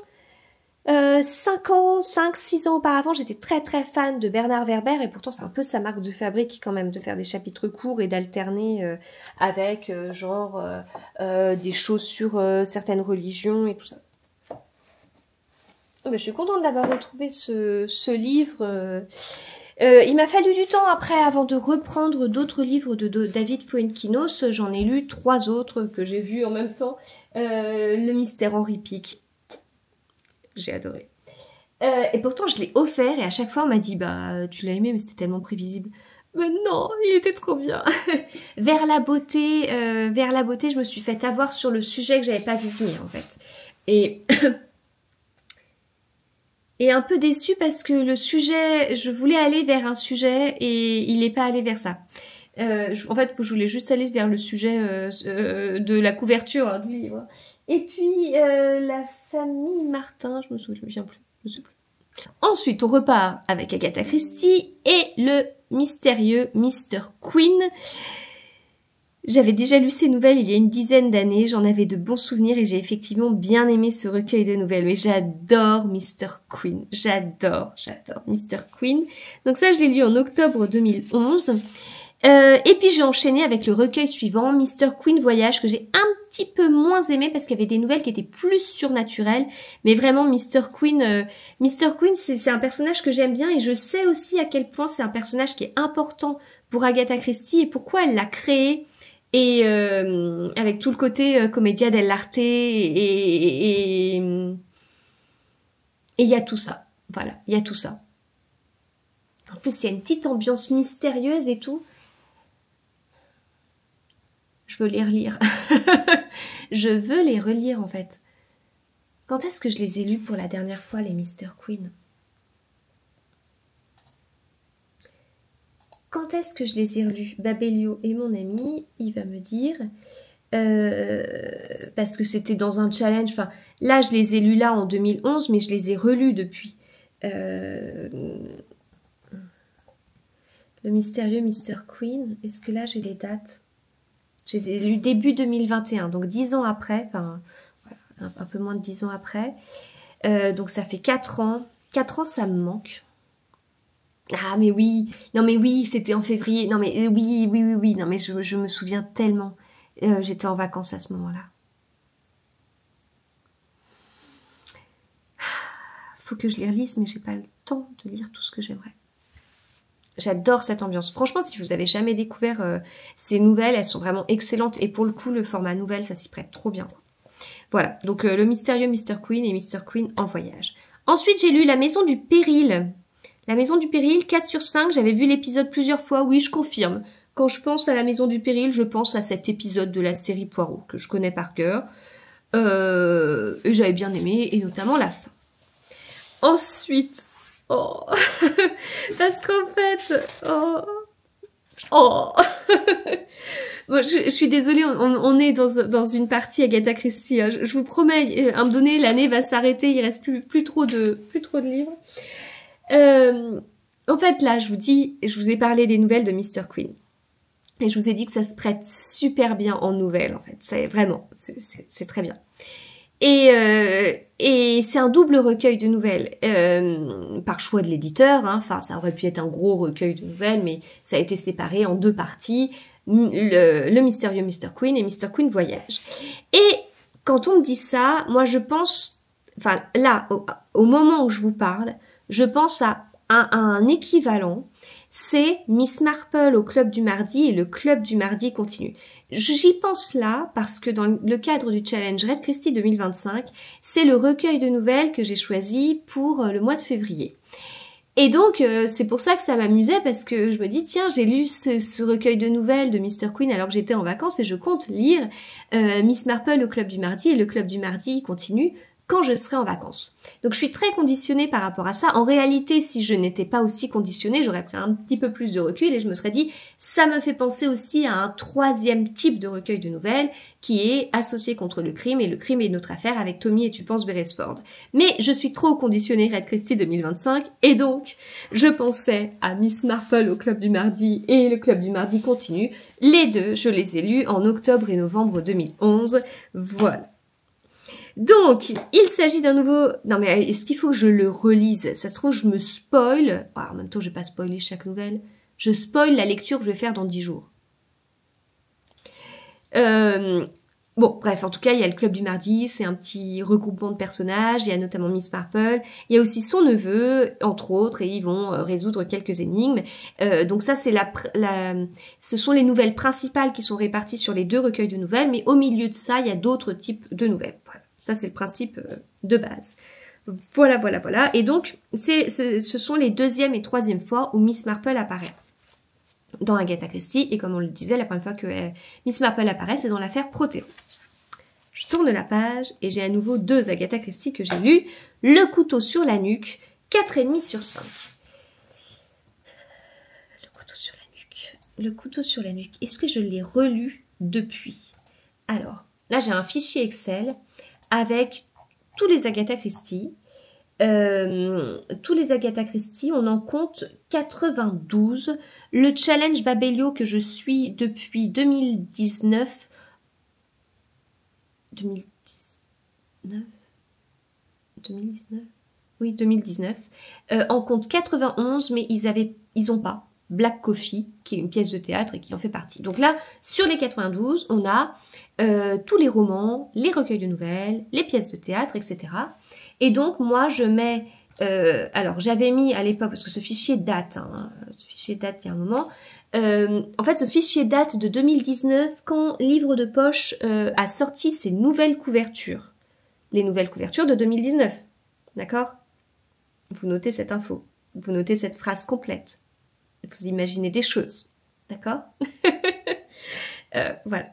5-6 ans auparavant, j'étais très très fan de Bernard Werber et pourtant c'est un peu sa marque de fabrique quand même de faire des chapitres courts et d'alterner avec des choses sur certaines religions et tout ça. Je suis contente d'avoir retrouvé ce livre. Il m'a fallu du temps après avant de reprendre d'autres livres de David Fuenquinos. J'en ai lu 3 autres que j'ai vus en même temps. Le mystère Henri Pic. J'ai adoré. Et pourtant, je l'ai offert et à chaque fois, on m'a dit, bah, tu l'as aimé, mais c'était tellement prévisible. Mais non, il était trop bien. Vers la beauté, je me suis fait avoir sur le sujet que j'avais pas vu venir, en fait. Et un peu déçue parce que le sujet, je voulais aller vers un sujet et il n'est pas allé vers ça. En fait, je voulais juste aller vers le sujet de la couverture hein, du livre. Et puis, la famille Martin, je me souviens plus, je sais plus. Ensuite, on repart avec Agatha Christie et le mystérieux Mr. Queen. J'avais déjà lu ces nouvelles il y a une dizaine d'années, j'en avais de bons souvenirs et j'ai effectivement bien aimé ce recueil de nouvelles. Mais j'adore Mr. Queen, j'adore Mr. Queen. Donc ça, je l'ai lu en octobre 2011. Et puis j'ai enchaîné avec le recueil suivant, Mr. Queen Voyage, que j'ai un petit peu moins aimé parce qu'il y avait des nouvelles qui étaient plus surnaturelles. Mais vraiment, Mr. Queen, c'est un personnage que j'aime bien et je sais aussi à quel point c'est un personnage qui est important pour Agatha Christie et pourquoi elle l'a créé. Et avec tout le côté commedia dell'arte et il y a tout ça. Voilà, il y a tout ça. En plus, il y a une petite ambiance mystérieuse et tout. Je veux les relire. Je veux les relire, en fait. Quand est-ce que je les ai lus pour la dernière fois, les Mr. Queen? Quand est-ce que je les ai relus? Babelio est mon ami, il va me dire. Parce que c'était dans un challenge. Enfin, là, je les ai lus là en 2011, mais je les ai relus depuis. Le mystérieux Mr. Queen. Est-ce que là, j'ai les dates? Je les ai lus début 2021, donc 10 ans après. Enfin, voilà, un peu moins de 10 ans après. Donc, ça fait 4 ans. 4 ans, ça me manque. Ah mais oui, non mais oui, c'était en février. Non mais oui. Non mais je me souviens tellement. J'étais en vacances à ce moment-là. Faut que je les relise, mais j'ai pas le temps de lire tout ce que j'aimerais. J'adore cette ambiance. Franchement, si vous avez jamais découvert ces nouvelles, elles sont vraiment excellentes. Et pour le coup, le format nouvelle, ça s'y prête trop bien. Voilà, donc le mystérieux Mr. Queen et Mr. Queen en voyage. Ensuite, j'ai lu La Maison du Péril. La Maison du Péril, 4 sur 5, j'avais vu l'épisode plusieurs fois, oui, je confirme. Quand je pense à La Maison du Péril, je pense à cet épisode de la série Poirot, que je connais par cœur. Et j'avais bien aimé, et notamment la fin. Ensuite, oh, parce qu'en fait, oh, bon, je suis désolée, on est dans une partie Agatha Christie, hein. Je vous promets, à un moment donné, l'année va s'arrêter, il reste plus trop de livres. En fait, là, je vous ai parlé des nouvelles de Mr. Queen. Et je vous ai dit que ça se prête super bien en nouvelles, en fait. C'est vraiment, c'est très bien. Et c'est un double recueil de nouvelles, par choix de l'éditeur, hein. Enfin, ça aurait pu être un gros recueil de nouvelles, mais ça a été séparé en 2 parties, le mystérieux Mr. Queen et Mr. Queen Voyage. Et quand on me dit ça, moi je pense, enfin là, au moment où je vous parle, je pense à un équivalent, c'est Miss Marple au Club du Mardi et le Club du Mardi continue. J'y pense là parce que dans le cadre du challenge Red Christie 2025, c'est le recueil de nouvelles que j'ai choisi pour le mois de février. Et donc, c'est pour ça que ça m'amusait parce que je me dis, tiens, j'ai lu ce recueil de nouvelles de Mr. Queen alors que j'étais en vacances et je compte lire Miss Marple au Club du Mardi et le Club du Mardi continue quand je serai en vacances. Donc je suis très conditionnée par rapport à ça. En réalité, si je n'étais pas aussi conditionnée, j'aurais pris un petit peu plus de recul et je me serais dit, ça me fait penser aussi à un 3e type de recueil de nouvelles qui est Associé contre le crime et le crime est notre affaire avec Tommy et tu penses Beresford. Mais je suis trop conditionnée Red Christie 2025 et donc je pensais à Miss Marple au Club du Mardi et le Club du Mardi continue. Les deux, je les ai lus en octobre et novembre 2011. Voilà. Donc, il s'agit d'un nouveau... Non mais est-ce qu'il faut que je le relise? Ça se trouve, je me spoil. Ah, en même temps, je vais pas spoiler chaque nouvelle. Je spoil la lecture que je vais faire dans 10 jours. Bon, bref, en tout cas, il y a le Club du Mardi, c'est un petit regroupement de personnages. Il y a notamment Miss Marple. Il y a aussi son neveu, entre autres, et ils vont résoudre quelques énigmes. Donc ça, c'est ce sont les nouvelles principales qui sont réparties sur les 2 recueils de nouvelles. Mais au milieu de ça, il y a d'autres types de nouvelles. Voilà. Ça, c'est le principe de base. Voilà. Et donc, ce sont les 2e et 3e fois où Miss Marple apparaît dans Agatha Christie. Et comme on le disait, la première fois que Miss Marple apparaît, c'est dans l'affaire Protéo. Je tourne la page et j'ai à nouveau 2 Agatha Christie que j'ai lues. Le couteau sur la nuque, 4,5 sur 5. Le couteau sur la nuque. Le couteau sur la nuque. Est-ce que je l'ai relu depuis? Alors, là, j'ai un fichier Excel avec tous les Agatha Christie. Tous les Agatha Christie, on en compte 92. Le challenge Babelio que je suis depuis 2019. 2019 Oui, 2019. En compte 91, mais ils ont pas Black Coffee, qui est une pièce de théâtre et qui en fait partie. Donc là, sur les 92, on a tous les romans, les recueils de nouvelles, les pièces de théâtre, etc. Et donc, moi, je mets... alors, j'avais mis à l'époque, parce que ce fichier date, hein, ce fichier date il y a un moment. En fait, ce fichier date de 2019, quand Livre de Poche a sorti ses nouvelles couvertures. Les nouvelles couvertures de 2019. D'accord? Vous notez cette info. Vous notez cette phrase complète. Vous imaginez des choses. D'accord? Voilà.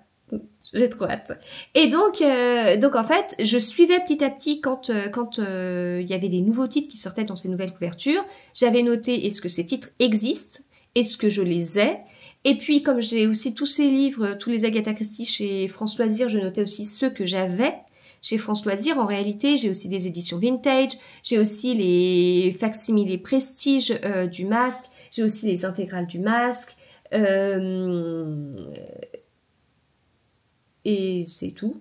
J'ai trop hâte. Et donc en fait, je suivais petit à petit quand il y avait des nouveaux titres qui sortaient dans ces nouvelles couvertures. J'avais noté est-ce que ces titres existent, est-ce que je les ai. Et puis comme j'ai aussi tous ces livres, tous les Agatha Christie chez France Loisirs, je notais aussi ceux que j'avais chez France Loisirs. En réalité, j'ai aussi des éditions vintage, j'ai aussi les facsimilés prestige du Masque, j'ai aussi les intégrales du Masque. Et c'est tout.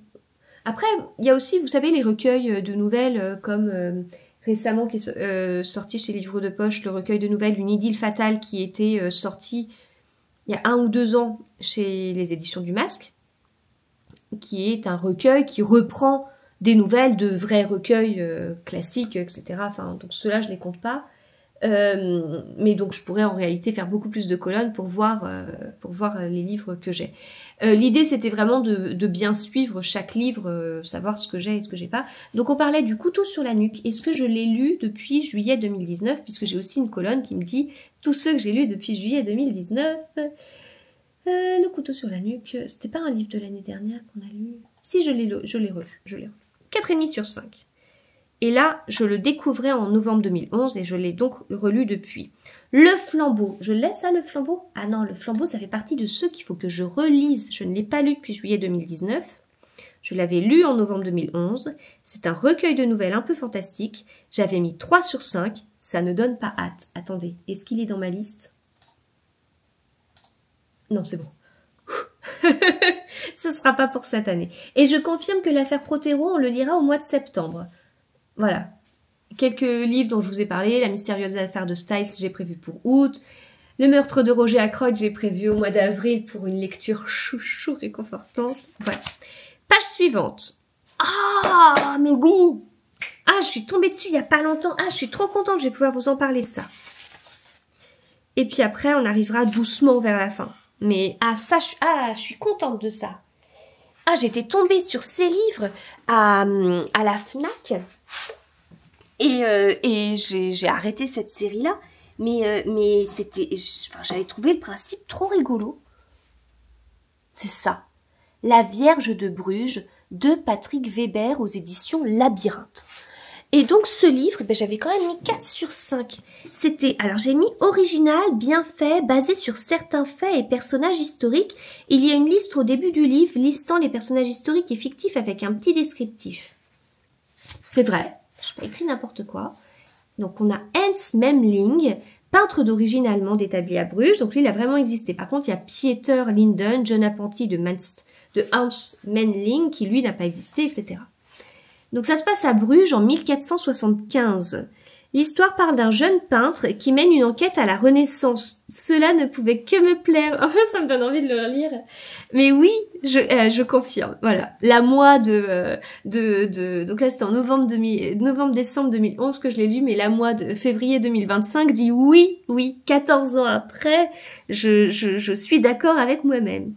Après, il y a aussi, vous savez, les recueils de nouvelles comme récemment qui est sorti chez Livres de Poche, le recueil de nouvelles Une idylle fatale qui était sorti il y a 1 ou 2 ans chez les éditions du Masque, qui est un recueil qui reprend des nouvelles de vrais recueils classiques, etc. Enfin, donc ceux-là, je les compte pas. Mais donc je pourrais en réalité faire beaucoup plus de colonnes pour voir les livres que j'ai. L'idée c'était vraiment de bien suivre chaque livre, savoir ce que j'ai et ce que j'ai pas. Donc on parlait du couteau sur la nuque. Est-ce que je l'ai lu depuis juillet 2019, puisque j'ai aussi une colonne qui me dit tous ceux que j'ai lus depuis juillet 2019. Le couteau sur la nuque, c'était pas un livre de l'année dernière qu'on a lu. Si, je l'ai revu. 4,5 sur 5. Et là, je le découvrais en novembre 2011 et je l'ai donc relu depuis. Le flambeau, je laisse ça le flambeau? Ah non, le flambeau, ça fait partie de ceux qu'il faut que je relise. Je ne l'ai pas lu depuis juillet 2019. Je l'avais lu en novembre 2011. C'est un recueil de nouvelles un peu fantastique. J'avais mis 3 sur 5. Ça ne donne pas hâte. Attendez, est-ce qu'il est dans ma liste? Non, c'est bon. Ce sera pas pour cette année. Et je confirme que l'affaire Protero, on le lira au mois de septembre. Voilà. Quelques livres dont je vous ai parlé. La mystérieuse affaire de Styles, j'ai prévu pour août. Le meurtre de Roger Ackroyd, j'ai prévu au mois d'avril pour une lecture chouchou réconfortante. Voilà. Page suivante. Ah, mais oui. Ah, je suis tombée dessus il y a pas longtemps. Ah, je suis trop contente, je vais pouvoir vous en parler de ça. Et puis après, on arrivera doucement vers la fin. Mais ça, je suis contente de ça. Ah, j'étais tombée sur ces livres à la Fnac. Et j'ai arrêté cette série-là. Mais c'était... j'avais trouvé le principe trop rigolo. C'est ça. La Vierge de Bruges de Patrick Weber aux éditions Labyrinthe. Et donc ce livre, j'avais quand même mis 4 sur 5. C'était, alors j'ai mis original, bien fait, basé sur certains faits et personnages historiques. Il y a une liste au début du livre listant les personnages historiques et fictifs avec un petit descriptif. C'est vrai, je n'ai pas écrit n'importe quoi. Donc on a Hans Memling, peintre d'origine allemande établi à Bruges. Donc lui, il a vraiment existé. Par contre, il y a Pieter Linden, jeune apprenti de Hans Memling, qui lui n'a pas existé, etc. Donc ça se passe à Bruges en 1475. L'histoire parle d'un jeune peintre qui mène une enquête à la Renaissance. Cela ne pouvait que me plaire. Oh, ça me donne envie de le relire. Mais oui, je confirme. Voilà, la moi donc là c'était en novembre-décembre 2011 que je l'ai lu, mais la moi de février 2025 dit oui, 14 ans après, je suis d'accord avec moi-même.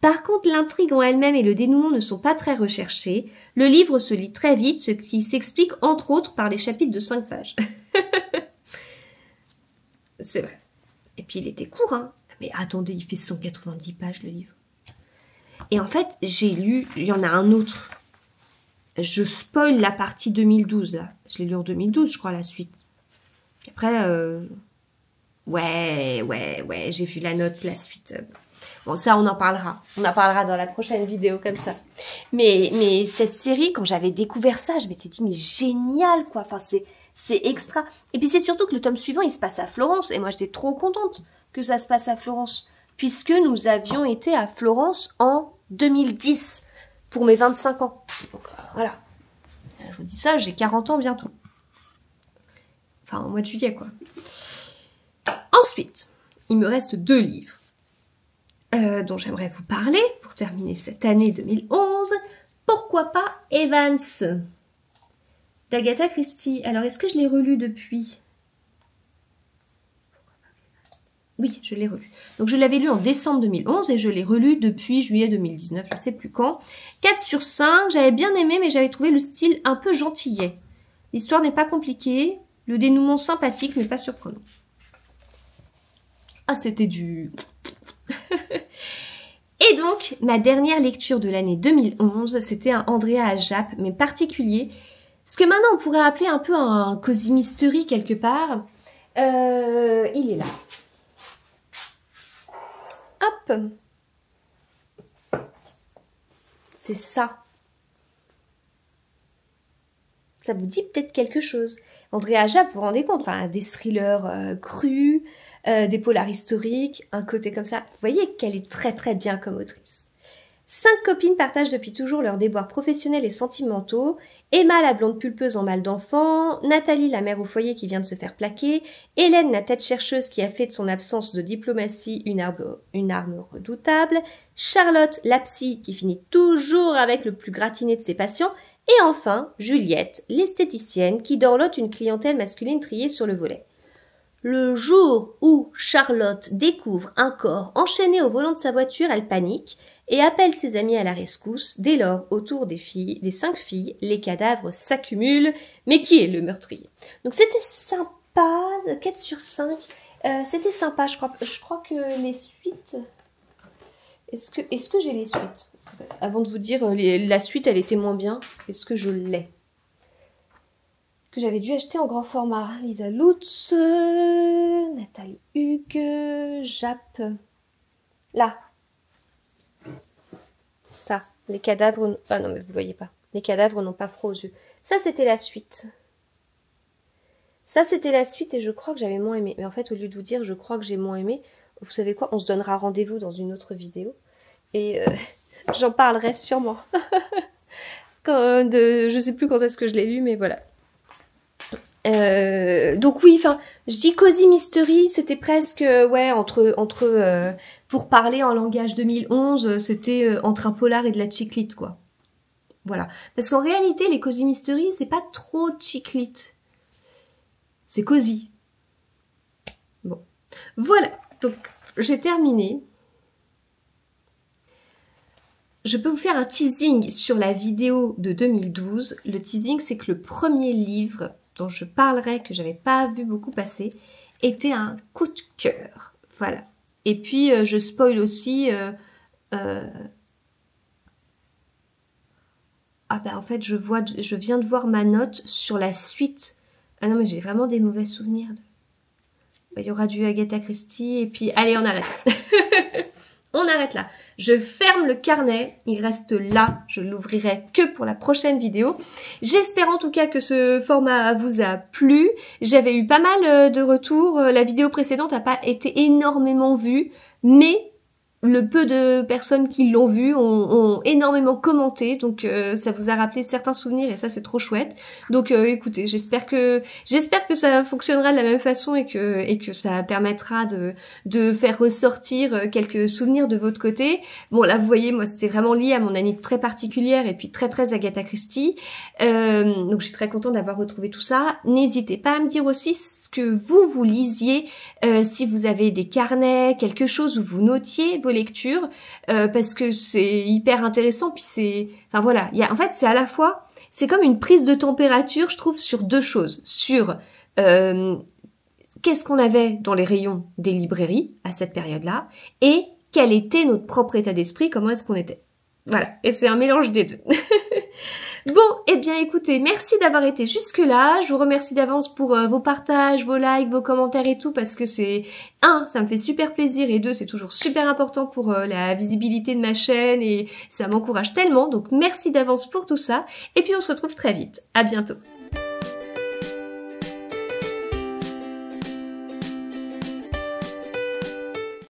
Par contre, l'intrigue en elle-même et le dénouement ne sont pas très recherchés. Le livre se lit très vite, ce qui s'explique entre autres par les chapitres de 5 pages. C'est vrai. Et puis il était court, hein. Mais attendez, il fait 190 pages le livre. Et en fait, j'ai lu, il y en a un autre. Je spoil la partie 2012, là. Je l'ai lu en 2012, je crois, la suite. Puis après, ouais, j'ai vu la note, la suite. Bon, ça, on en parlera. On en parlera dans la prochaine vidéo, comme ça. Mais cette série, quand j'avais découvert ça, je m'étais dit, mais génial, quoi. Enfin, c'est extra. Et puis, c'est surtout que le tome suivant, il se passe à Florence. Et moi, j'étais trop contente que ça se passe à Florence. Puisque nous avions été à Florence en 2010. Pour mes 25 ans. Donc, voilà. Je vous dis ça, j'ai 40 ans bientôt. Enfin, au mois de juillet, quoi. Ensuite, il me reste 2 livres. Dont j'aimerais vous parler pour terminer cette année 2011. Pourquoi pas Evans d'Agatha Christie. Alors, est-ce que je l'ai relu depuis? Oui, je l'ai relu. Donc, je l'avais lu en décembre 2011 et je l'ai relu depuis juillet 2019, je ne sais plus quand. 4 sur 5, j'avais bien aimé, mais j'avais trouvé le style un peu gentillet. L'histoire n'est pas compliquée, le dénouement sympathique, mais pas surprenant. Ah, c'était du... Et donc, ma dernière lecture de l'année 2011, c'était un Andrea Ajap, mais particulier. Ce que maintenant on pourrait appeler un peu un cosy mystery quelque part. Il est là. Hop. C'est ça. Ça vous dit peut-être quelque chose. Andrea Ajap, vous vous rendez compte, enfin, des thrillers crus, des polars historiques, un côté comme ça. Vous voyez qu'elle est très très bien comme autrice. 5 copines partagent depuis toujours leurs déboires professionnels et sentimentaux. Emma, la blonde pulpeuse en mal d'enfant, Nathalie, la mère au foyer qui vient de se faire plaquer, Hélène, la tête chercheuse qui a fait de son absence de diplomatie une arme redoutable, Charlotte, la psy qui finit toujours avec le plus gratiné de ses patients, et enfin, Juliette, l'esthéticienne qui dorlote une clientèle masculine triée sur le volet. Le jour où Charlotte découvre un corps enchaîné au volant de sa voiture, elle panique et appelle ses amis à la rescousse. Dès lors, autour des 5 filles, les cadavres s'accumulent. Mais qui est le meurtrier? Donc c'était sympa, 4 sur 5. C'était sympa, je crois que les suites... Est-ce que j'ai les suites? Avant de vous dire, la suite, elle était moins bien. Est-ce que je l'ai? Que j'avais dû acheter en grand format. Lisa Lutz, Nathalie Hugues, Jap. Là. Ça, les cadavres... Ah non, mais vous ne voyez pas. Les cadavres n'ont pas froid aux yeux. Ça, c'était la suite. Ça, c'était la suite et je crois que j'avais moins aimé. Mais en fait, au lieu de vous dire, je crois que j'ai moins aimé, vous savez quoi? On se donnera rendez-vous dans une autre vidéo. Et j'en parlerai sûrement. Je sais plus quand est-ce que je l'ai lu, mais voilà. Donc oui, enfin, je dis cosy mystery, c'était presque, ouais, pour parler en langage 2011, c'était entre un polar et de la chiclite, quoi. Voilà. Parce qu'en réalité, les cosy mystery, c'est pas trop chiclite. C'est cosy. Bon. Voilà. Donc, j'ai terminé. Je peux vous faire un teasing sur la vidéo de 2012. Le teasing, c'est que le premier livre dont je parlerai, que j'avais pas vu beaucoup passer, était un coup de cœur. Voilà. Et puis, je spoil aussi... Ah ben en fait, je viens de voir ma note sur la suite. Ah non, mais j'ai vraiment des mauvais souvenirs. Il y aura du Agatha Christie, et puis... Allez, on arrête. On arrête là. Je ferme le carnet. Il reste là. Je l'ouvrirai que pour la prochaine vidéo. J'espère en tout cas que ce format vous a plu. J'avais eu pas mal de retours. La vidéo précédente n'a pas été énormément vue, mais le peu de personnes qui l'ont vu ont énormément commenté, donc ça vous a rappelé certains souvenirs et ça c'est trop chouette. Donc écoutez, j'espère que ça fonctionnera de la même façon et que ça permettra de faire ressortir quelques souvenirs de votre côté. Bon là vous voyez, moi c'était vraiment lié à mon année très particulière et puis très très Agatha Christie. Donc je suis très contente d'avoir retrouvé tout ça. N'hésitez pas à me dire aussi ce que vous lisiez, si vous avez des carnets, quelque chose où vous notiez vos lectures, parce que c'est hyper intéressant, puis c'est... Enfin voilà, en fait c'est à la fois... C'est comme une prise de température, je trouve, sur deux choses. Sur qu'est-ce qu'on avait dans les rayons des librairies à cette période-là, et quel était notre propre état d'esprit, comment est-ce qu'on était. Voilà, et c'est un mélange des deux. Bon, eh bien écoutez, merci d'avoir été jusque-là. Je vous remercie d'avance pour vos partages, vos likes, vos commentaires et tout, parce que c'est, ça me fait super plaisir, et deux, c'est toujours super important pour la visibilité de ma chaîne, et ça m'encourage tellement. Donc merci d'avance pour tout ça, et puis on se retrouve très vite. À bientôt.